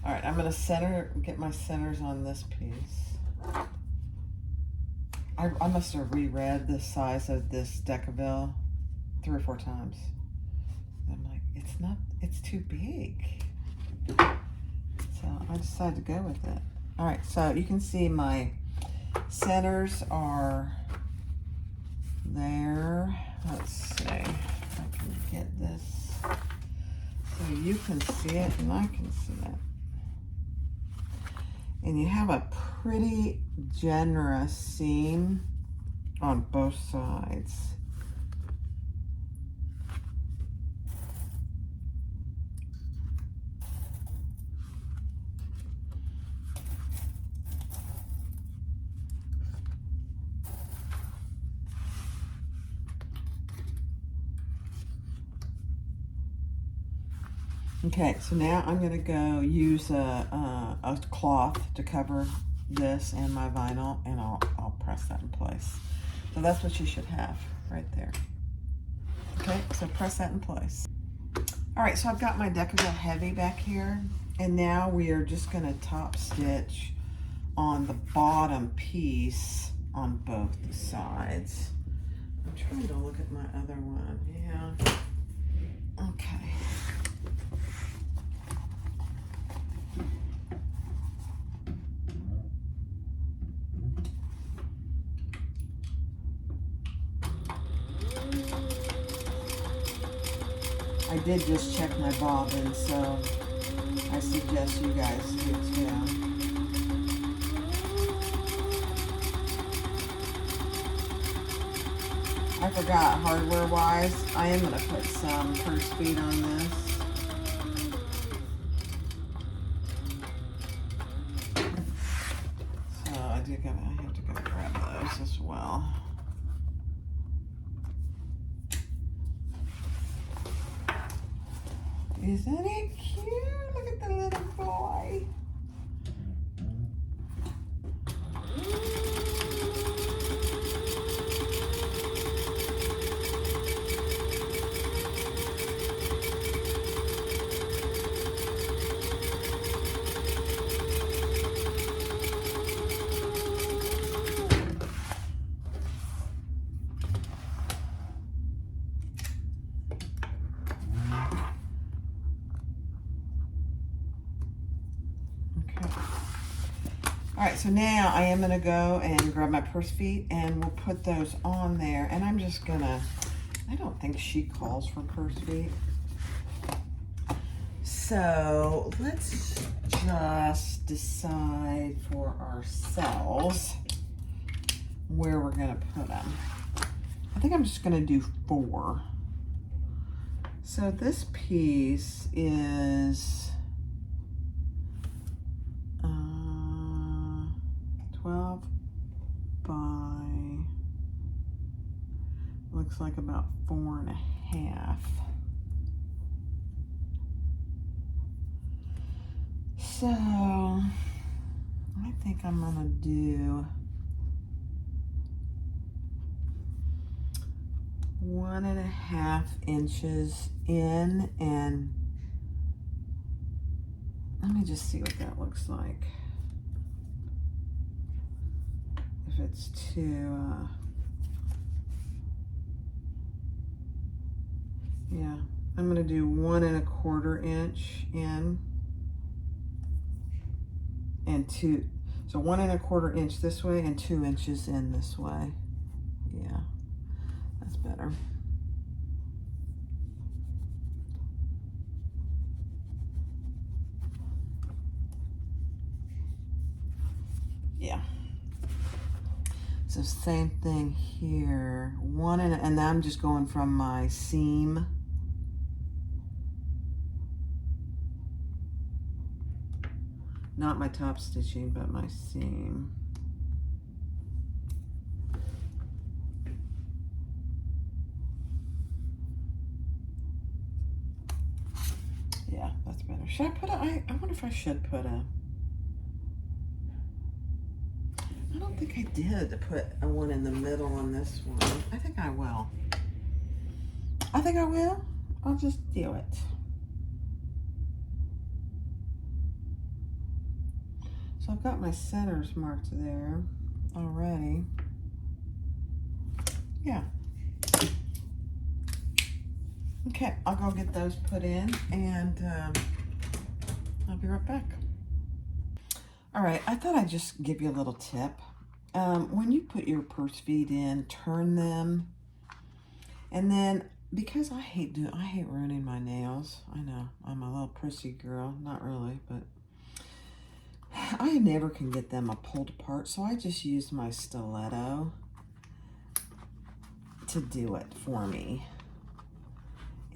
All right, I'm gonna get my centers on this piece. I must have reread the size of this Decaville 3 or 4 times. I'm like, it's too big. So I decided to go with it. All right, so you can see my centers are there. Let's see if I can get this so you can see it and I can see it. And you have a pretty generous seam on both sides. Okay, so now I'm going to go use a cloth to cover this and my vinyl, and I'll press that in place. So that's what you should have right there. Okay, so press that in place. All right, so I've got my Decaville Heavy back here, and now we are just going to top stitch on the bottom piece on both sides. I'm trying to look at my other one. Yeah. Okay. I did just check my bobbin, so I suggest you guys do too. I forgot, hardware-wise, I am going to put some purse feet on this. So I have to go grab those as well. Isn't it cute? Look at the little boy. All right, so now I am gonna go and grab my purse feet and we'll put those on there. And I'm just gonna, I don't think she calls for purse feet. So let's just decide for ourselves where we're gonna put them. I think I'm just gonna do 4. So this piece is 12 by, looks like about 4.5. So I think I'm gonna do 1.5 inches in, and let me just see what that looks like. If it's too, yeah, I'm gonna do 1.25 inch in and 2, so 1.25 inch this way and 2 inches in this way. Yeah, that's better. Yeah. So same thing here. And now I'm just going from my seam. Not my top stitching, but my seam. Yeah, that's better. Should I put I wonder if I should put a, I don't think I did put a one in the middle on this one. I think I will. I think I will. I'll just do it. So I've got my centers marked there already. Yeah. Okay, I'll go get those put in and I'll be right back. All right, I thought I'd just give you a little tip. When you put your purse feet in, turn them, and then because I hate ruining my nails. I know I'm a little prissy girl, not really, but I never can get them pulled apart, so I just use my stiletto to do it for me.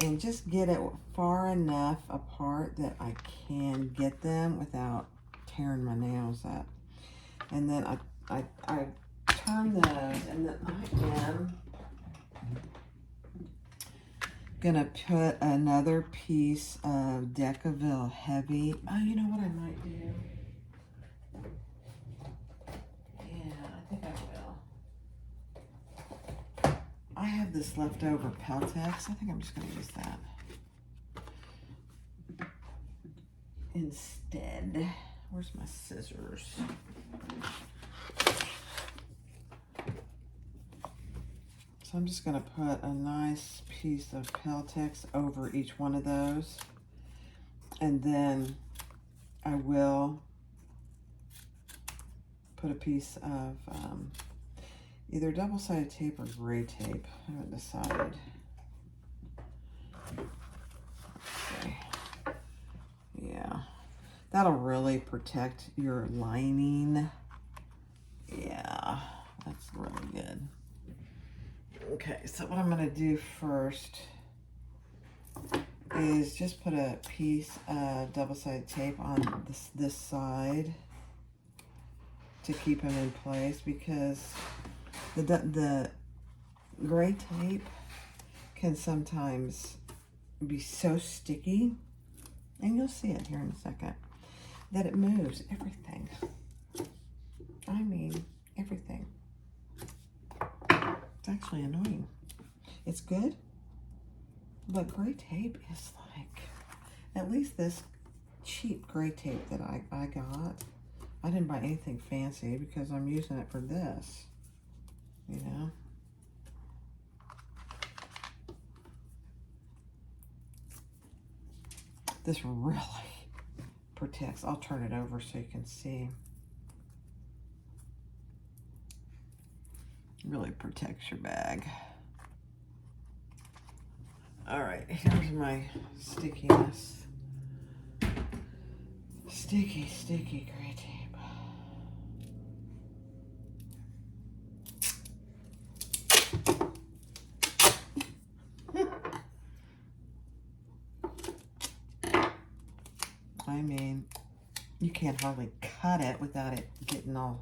And just get it far enough apart that I can get them without tearing my nails up. And then I turn those, and then I am gonna put another piece of Decaville Heavy. Oh, you know what I might do? Yeah, I think I will. I have this leftover Peltex. I think I'm just gonna use that instead. Where's my scissors? So I'm just going to put a nice piece of Peltex over each one of those. And then I will put a piece of either double-sided tape or gray tape. I haven't decided. Okay. Yeah. That'll really protect your lining. Yeah, that's really good. Okay, so what I'm gonna do first is just put a piece of double-sided tape on this side to keep them in place, because the gray tape can sometimes be so sticky, and you'll see it here in a second, that it moves everything. I mean, everything. It's actually annoying. It's good, but gray tape is like, at least this cheap gray tape that I got, I didn't buy anything fancy because I'm using it for this, you know. This really protects. I'll turn it over so you can see. Really protects your bag. All right, here's my stickiness. Sticky, sticky gray tape. I mean, you can't hardly cut it without it getting all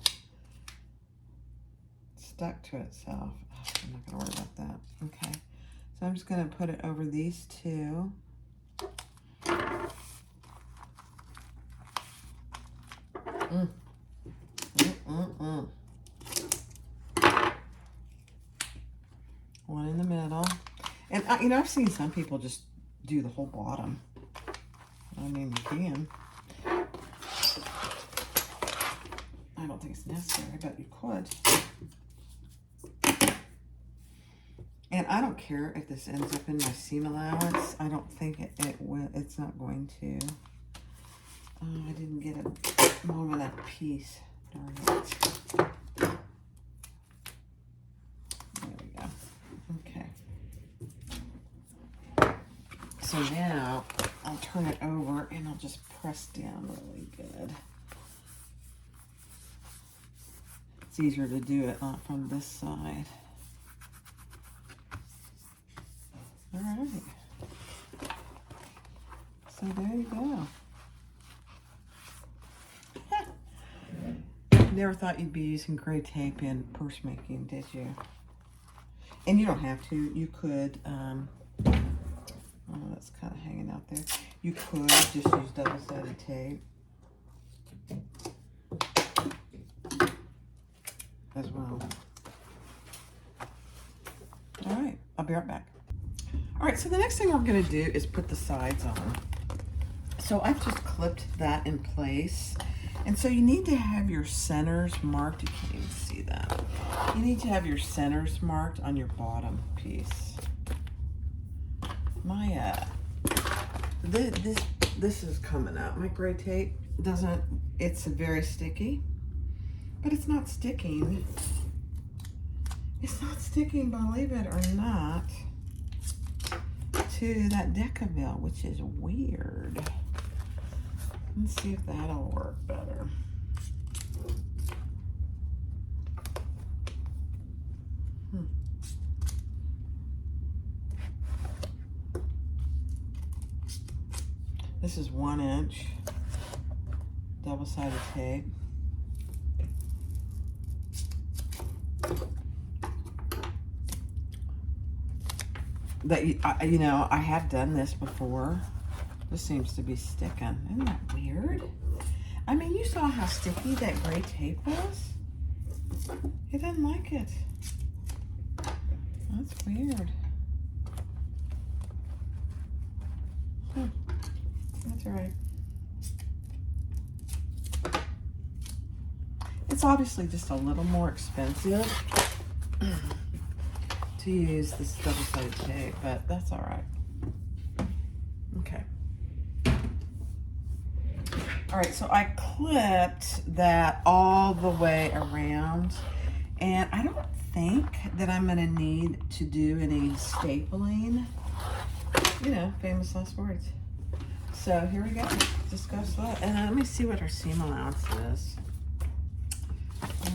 stuck to itself. I'm not gonna worry about that. Okay, so I'm just gonna put it over these two. One in the middle. And you know, I've seen some people just do the whole bottom. I mean, you can. I don't think it's necessary, but you could. And I don't care if this ends up in my seam allowance. I don't think it will. It's not going to. Oh, I didn't get a long enough piece. Darn it. There we go. Okay. So now I'll turn it over and I'll just press down really good. It's easier to do it from this side. All right. So there you go. Never thought you'd be using gray tape in purse making, did you? And you don't have to. You could, oh, that's kind of hanging out there. You could just use double-sided tape as well. All right, I'll be right back. All right, so the next thing I'm gonna do is put the sides on. So I've just clipped that in place. And so you need to have your centers marked. You can't even see that. You need to have your centers marked on your bottom piece. My, this is coming up. My gray tape doesn't, it's very sticky, but it's not sticking. It's not sticking, believe it or not, to that Decaville, which is weird. Let's see if that'll work better. This is 1 inch double-sided tape. That you know, I have done this before. This seems to be sticking. Isn't that weird? I mean, you saw how sticky that gray tape was. It doesn't like it. That's weird. That's all right. It's obviously just a little more expensive to use this double-sided tape, but that's all right. Okay. All right, so I clipped that all the way around, and I don't think that I'm gonna need to do any stapling. You know, famous last words. So here we go, just go slow. And let me see what our seam allowance is.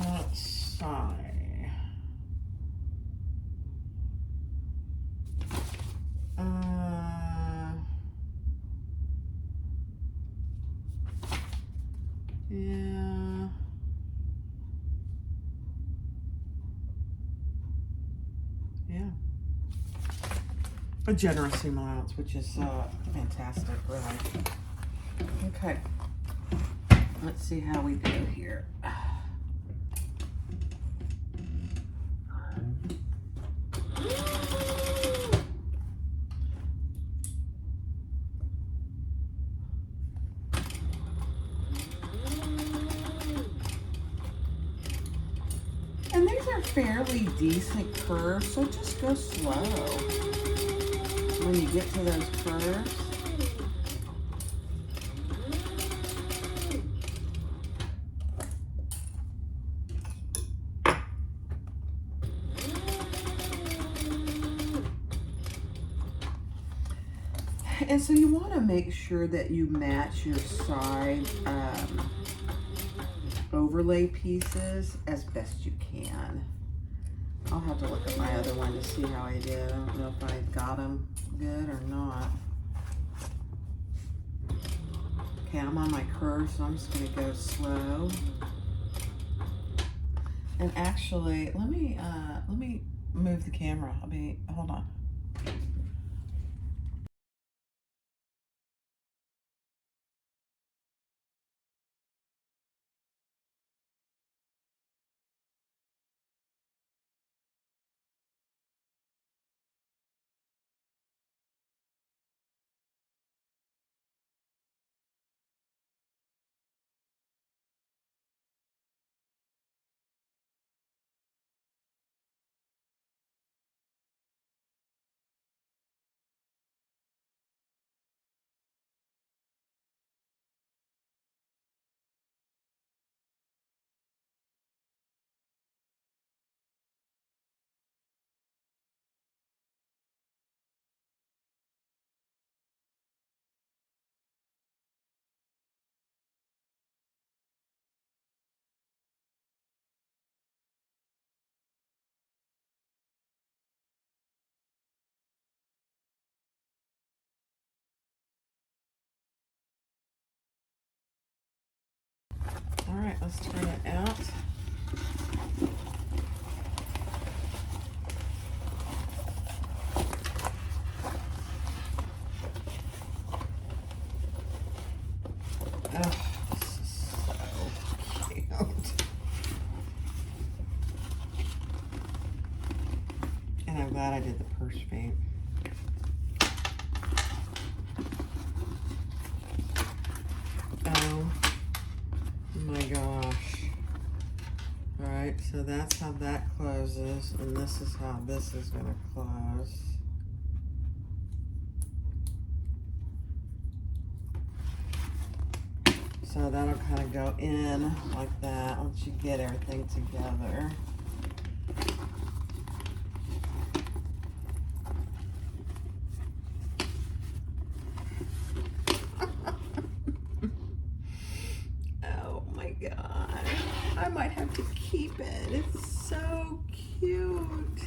Let's see. Yeah. Yeah. A generous seam allowance, which is fantastic, really. Okay. Let's see how we do here. And these are fairly decent curves, so just go slow when you get to those curves. And so you want to make sure that you match your side overlay pieces as best you can. I'll have to look at my other one to see how I did. I don't know if I got them good or not. Okay, I'm on my curve, so I'm just going to go slow. And actually, let me move the camera. Hold on. All right, let's turn it out. Oh, this is so cute. And I'm glad I did the purse paint. Oh my gosh. All right, so that's how that closes, and this is how this is gonna close. So that'll kind of go in like that once you get everything together. Oh my God. I might have to keep it. It's so cute.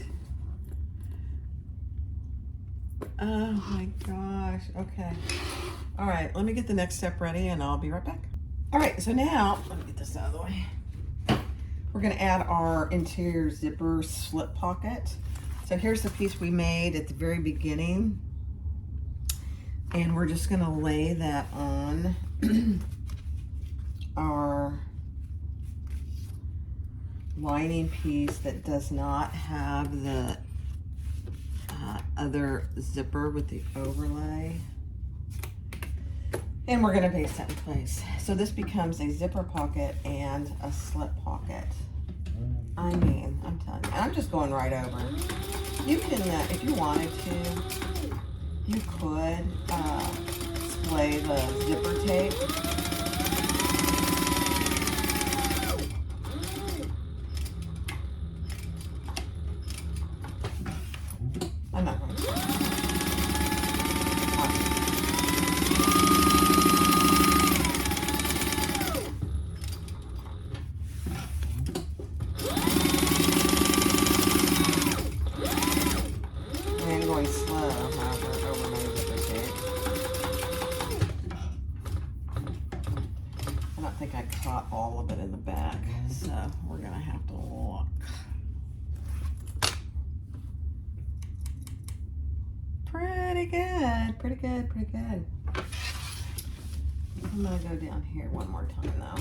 Oh my gosh. Okay. All right, let me get the next step ready and I'll be right back. All right, so now, let me get this out of the way. We're gonna add our interior zipper slip pocket. So here's the piece we made at the very beginning. And we're just gonna lay that on our lining piece that does not have the other zipper with the overlay. And we're gonna paste that in place. So this becomes a zipper pocket and a slip pocket. I mean, I'm telling you, I'm just going right over. You can, if you wanted to, you could splay the zipper tape. I'm not going to. I'm going slow, however, over my zipper tape. I don't think I caught all of it in the back, so we're going to have to look. Pretty good, pretty good, pretty good. I'm gonna go down here one more time though.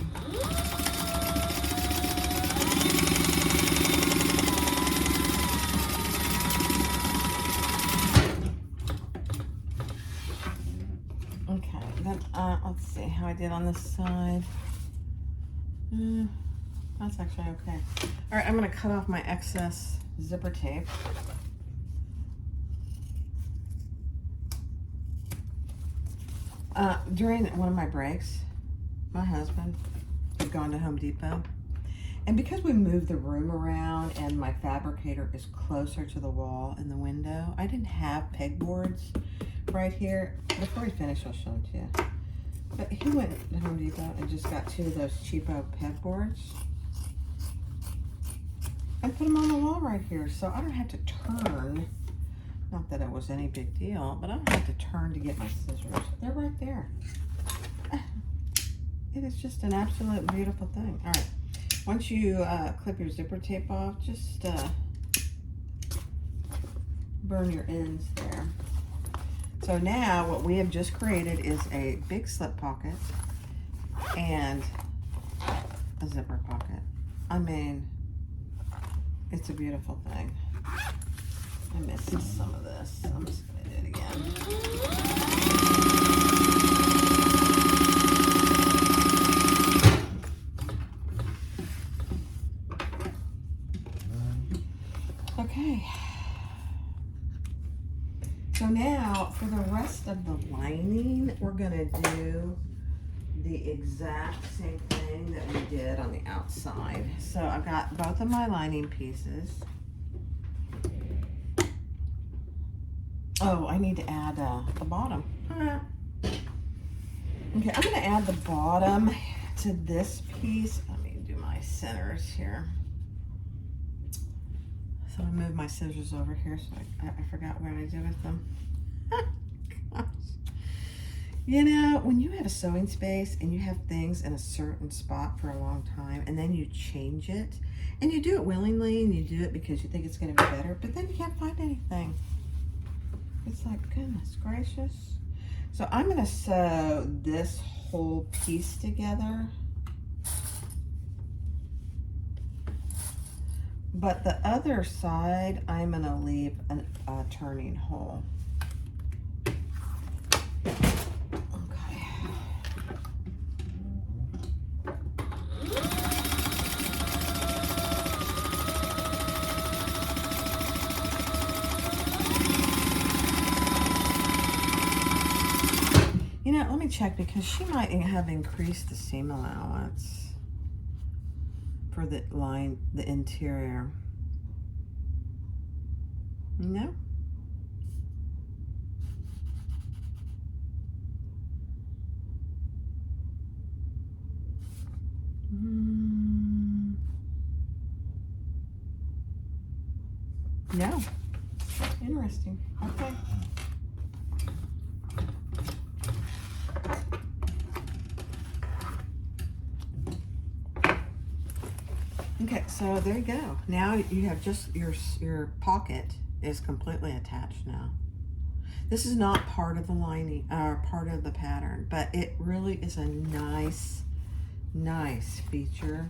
Okay, then let's see how I did on this side. That's actually okay. All right, I'm gonna cut off my excess zipper tape. During one of my breaks, my husband had gone to Home Depot, and because we moved the room around and my fabricator is closer to the wall and the window, I didn't have pegboards right here. Before we finish, I'll show them to you. But he went to Home Depot and just got 2 of those cheapo pegboards and put them on the wall right here, so I don't have to turn. Not that it was any big deal, but I don't have to turn to get my scissors. They're right there. It is just an absolute beautiful thing. All right, once you clip your zipper tape off, just burn your ends there. So now what we have just created is a big slip pocket and a zipper pocket. I mean, it's a beautiful thing. I missed some of this. I'm just gonna do it again. Okay. So now for the rest of the lining, we're gonna do the exact same thing that we did on the outside. So I've got both of my lining pieces. Oh, I need to add the bottom. Okay, I'm gonna add the bottom to this piece. Let me do my centers here. So I moved my scissors over here, so I forgot what I did with them. Gosh. You know, when you have a sewing space and you have things in a certain spot for a long time and then you change it, and you do it willingly and you do it because you think it's gonna be better, but then you can't find anything. It's like, goodness gracious. So I'm gonna sew this whole piece together. But the other side, I'm gonna leave a turning hole. Okay. You know, let me check because she might have increased the seam allowance for the line, the interior. No? No. Interesting. Okay. Okay, so there you go. Now you have just your pocket is completely attached now. This is not part of the lining or part of the pattern, but it really is a nice feature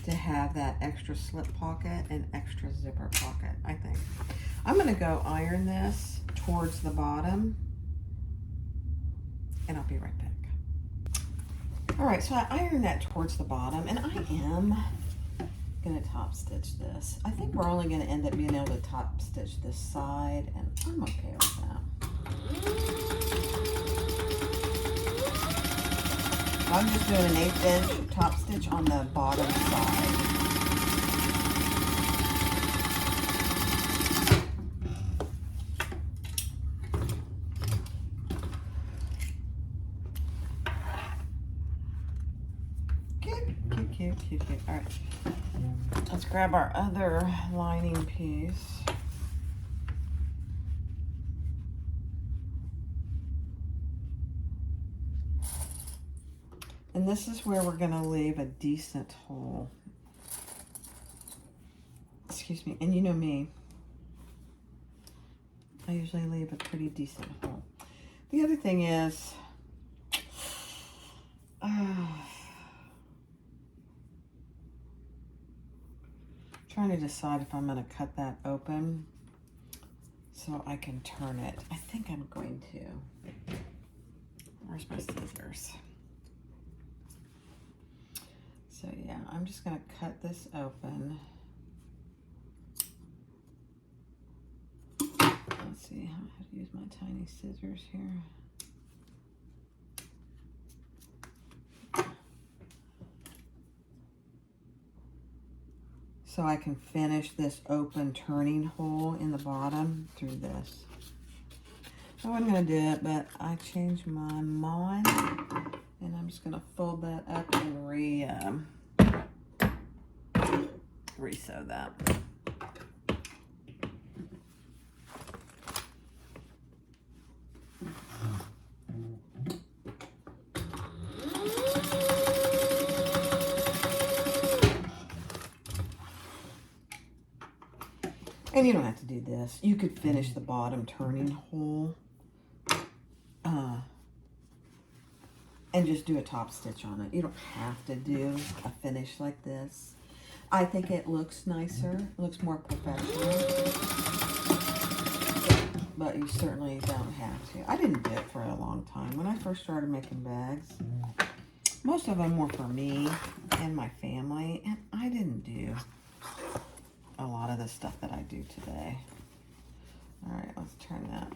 to have that extra slip pocket and extra zipper pocket, I think. I'm gonna go iron this towards the bottom and I'll be right back. All right, so I ironed that towards the bottom and I am gonna top stitch this. I think we're only gonna end up being able to top stitch this side and I'm okay with that. I'm just doing an 1/8 inch top stitch on the bottom side. Cute. All right, let's grab our other lining piece. And this is where we're gonna leave a decent hole. Excuse me, and you know me, I usually leave a pretty decent hole. The other thing is, trying to decide if I'm going to cut that open so I can turn it. I think I'm going to. Where's my scissors? So yeah, I'm just going to cut this open. Let's see how to use my tiny scissors here. So I can finish this open turning hole in the bottom through this. I wasn't gonna do it, but I changed my mind, and I'm just gonna fold that up and re-sew that. And you don't have to do this. You could finish the bottom turning hole and just do a top stitch on it. You don't have to do a finish like this. I think it looks nicer, it looks more professional, but you certainly don't have to. I didn't do it for a long time. When I first started making bags, most of them were for me and my family, and I didn't do a lot of the stuff that I do today. All right, let's turn that.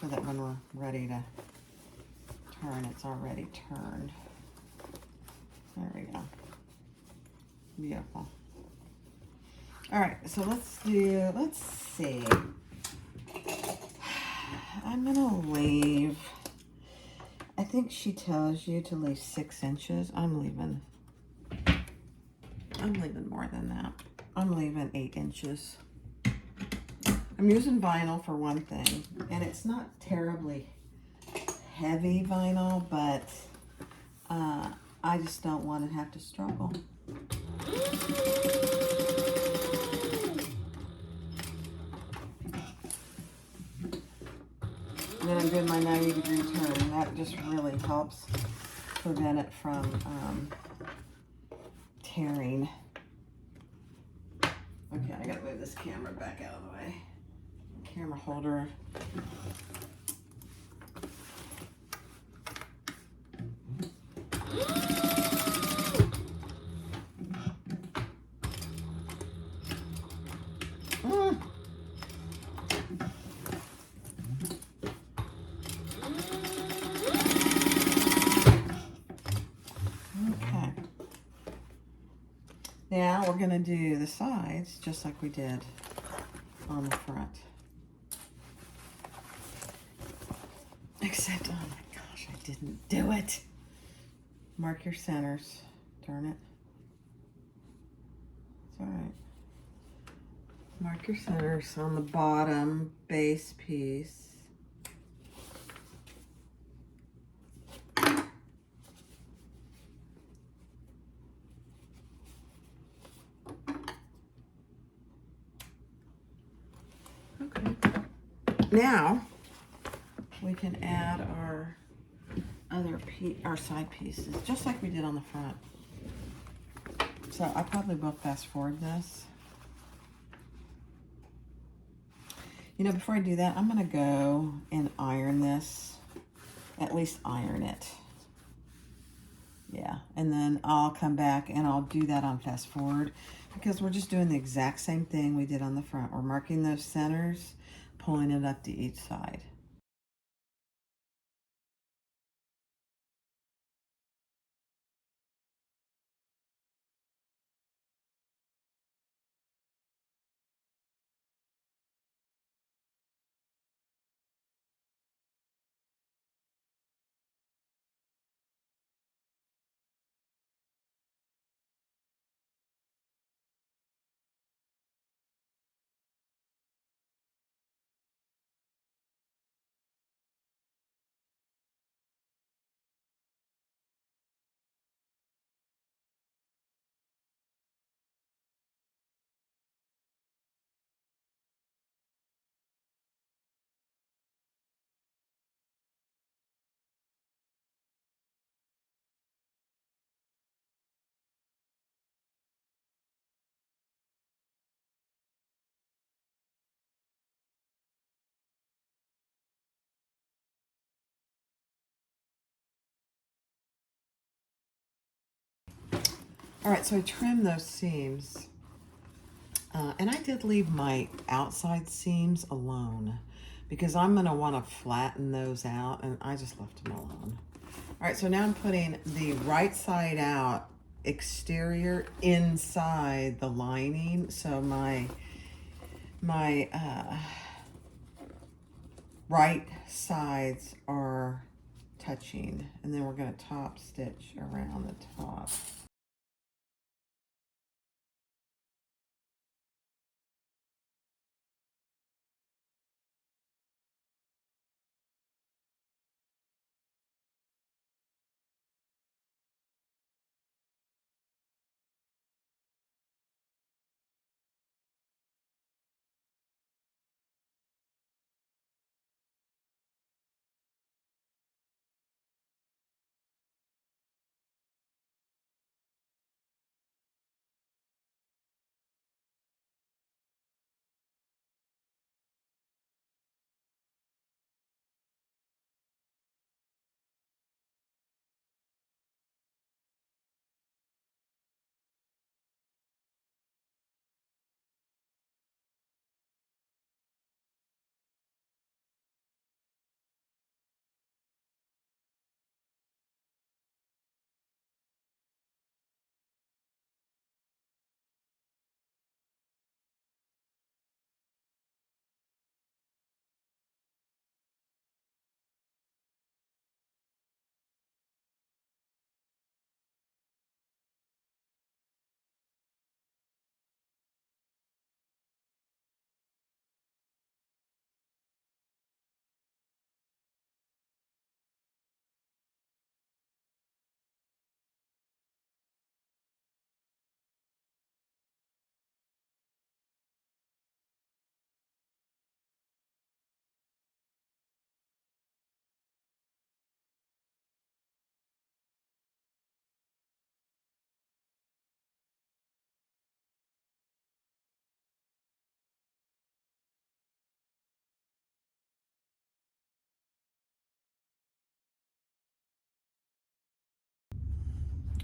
So that when we're ready to turn, it's already turned. There we go. Beautiful. All right, so let's see. I'm gonna leave, I think she tells you to leave 6 inches. I'm leaving more than that. I'm leaving 8 inches. I'm using vinyl for one thing, and it's not terribly heavy vinyl, but I just don't want to have to struggle. And then I'm doing my 90-degree turn, and that just really helps prevent it from tearing. Okay, I gotta move this camera back out of the way. Camera holder. Okay. Now we're going to do the sides just like we did on the front. Except, oh my gosh, I didn't do it. Mark your centers. Darn it. It's all right. Mark your centers on the bottom base piece. Okay. Now we can add our our side pieces, just like we did on the front. So I probably will fast forward this. You know, before I do that, I'm gonna go and iron this, at least iron it. Yeah, and then I'll come back and I'll do that on fast forward because we're just doing the exact same thing we did on the front. We're marking those centers, pulling it up to each side. All right, so I trimmed those seams. And I did leave my outside seams alone because I'm going to want to flatten those out, and I just left them alone. All right, so now I'm putting the right side out exterior inside the lining, so my right sides are touching, and then we're going to top stitch around the top.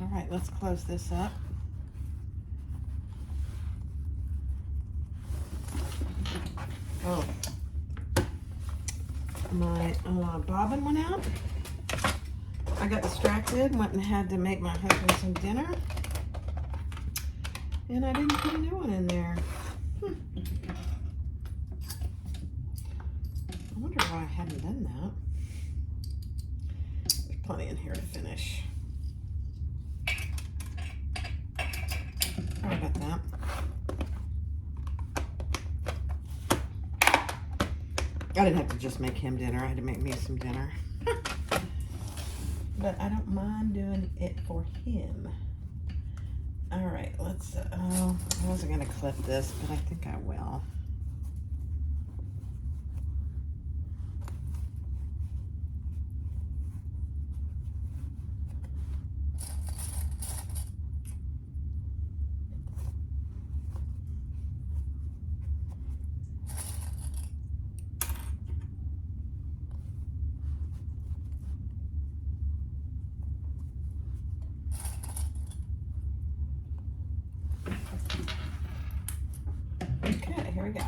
All right, let's close this up. Oh, my bobbin went out. I got distracted, went and had to make my husband some dinner, and I didn't put a new one in there. I wonder why I hadn't done that. There's plenty in here to finish. Sorry about that. I didn't have to just make him dinner. I had to make me some dinner. But I don't mind doing it for him. All right, let's, I wasn't gonna clip this, but I think I will. Okay, here we go.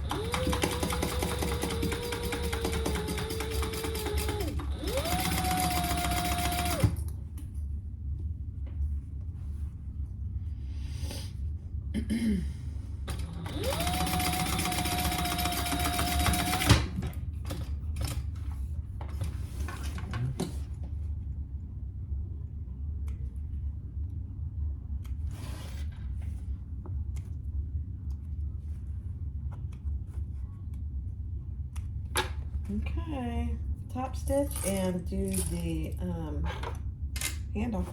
Okay, top stitch and do the handle.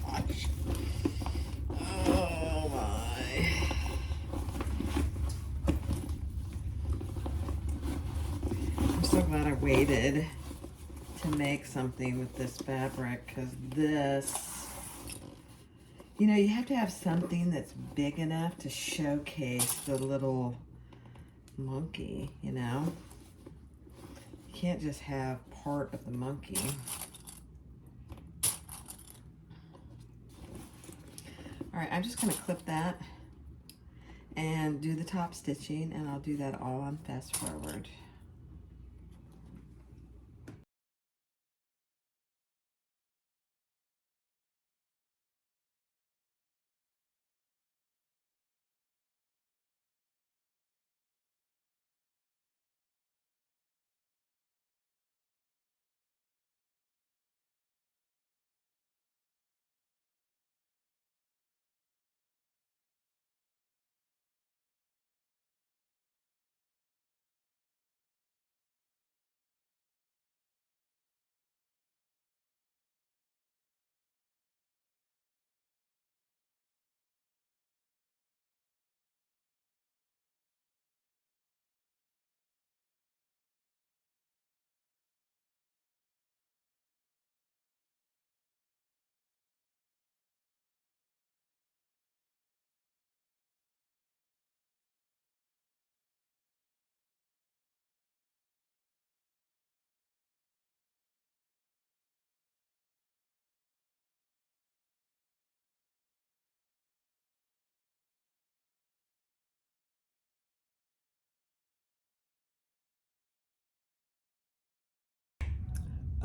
Gosh. Oh my. I'm so glad I waited to make something with this fabric, because this, you know, you have to have something that's big enough to showcase the little monkey, you know. You can't just have part of the monkey. All right, I'm just gonna clip that, and do the top stitching, and I'll do that all on fast forward.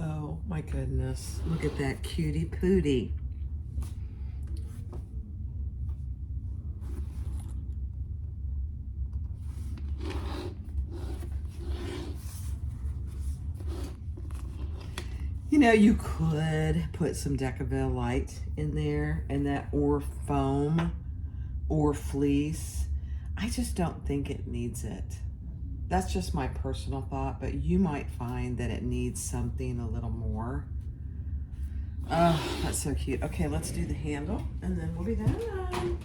Oh my goodness, look at that cutie pootie. You know, you could put some Decaville light in there and that, or foam or fleece. I just don't think it needs it. That's just my personal thought, but you might find that it needs something a little more. Oh, that's so cute. Okay, let's do the handle and then we'll be done.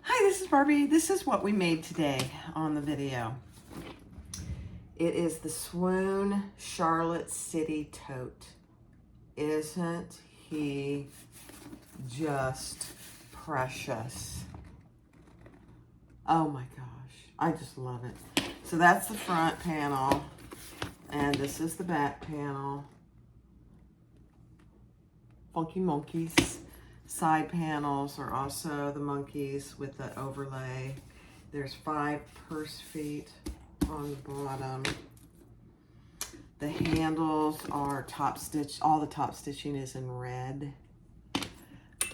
Hi, this is Barbie. This is what we made today on the video. It is the Swoon Charlotte City Tote. Isn't he just precious? Oh my gosh, I just love it. So that's the front panel, and this is the back panel. funky monkeys. Side panels are also the monkeys with the overlay. There's 5 purse feet on the bottom. The handles are top stitched. All the top stitching is in red.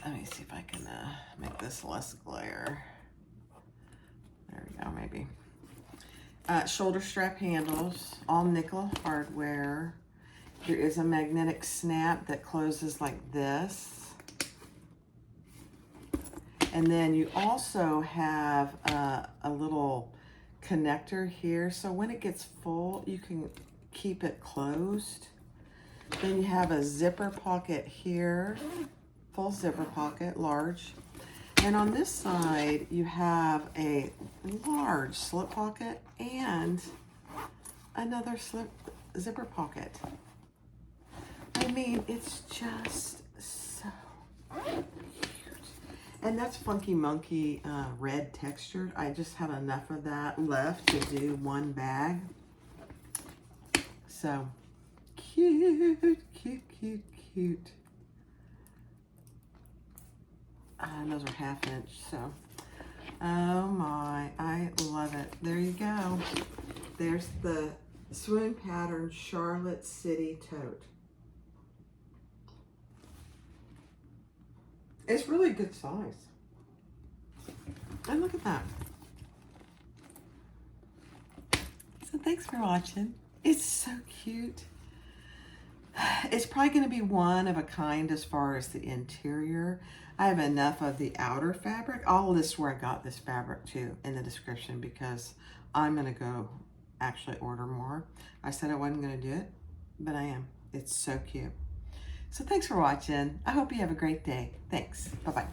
Let me see if I can make this less glare. There we go, maybe. Shoulder strap handles, all nickel hardware. There is a magnetic snap that closes like this. And then you also have a little connector here. So when it gets full, you can keep it closed. Then you have a zipper pocket here, full zipper pocket, large. And on this side, you have a large slip pocket and another zipper pocket. I mean, it's just so cute. And that's Funky Monkey red textured. I just have enough of that left to do one bag. So cute, cute, cute, cute. And those are 1/2 inch, so. Oh my, I love it. There you go. There's the Swoon Pattern Charlotte City Tote. It's really good size. And look at that. So thanks for watching. It's so cute. It's probably going to be one of a kind as far as the interior. I have enough of the outer fabric. I'll list where I got this fabric too in the description because I'm going to go actually order more. I said I wasn't going to do it, but I am. It's so cute. So thanks for watching. I hope you have a great day. Thanks. Bye-bye.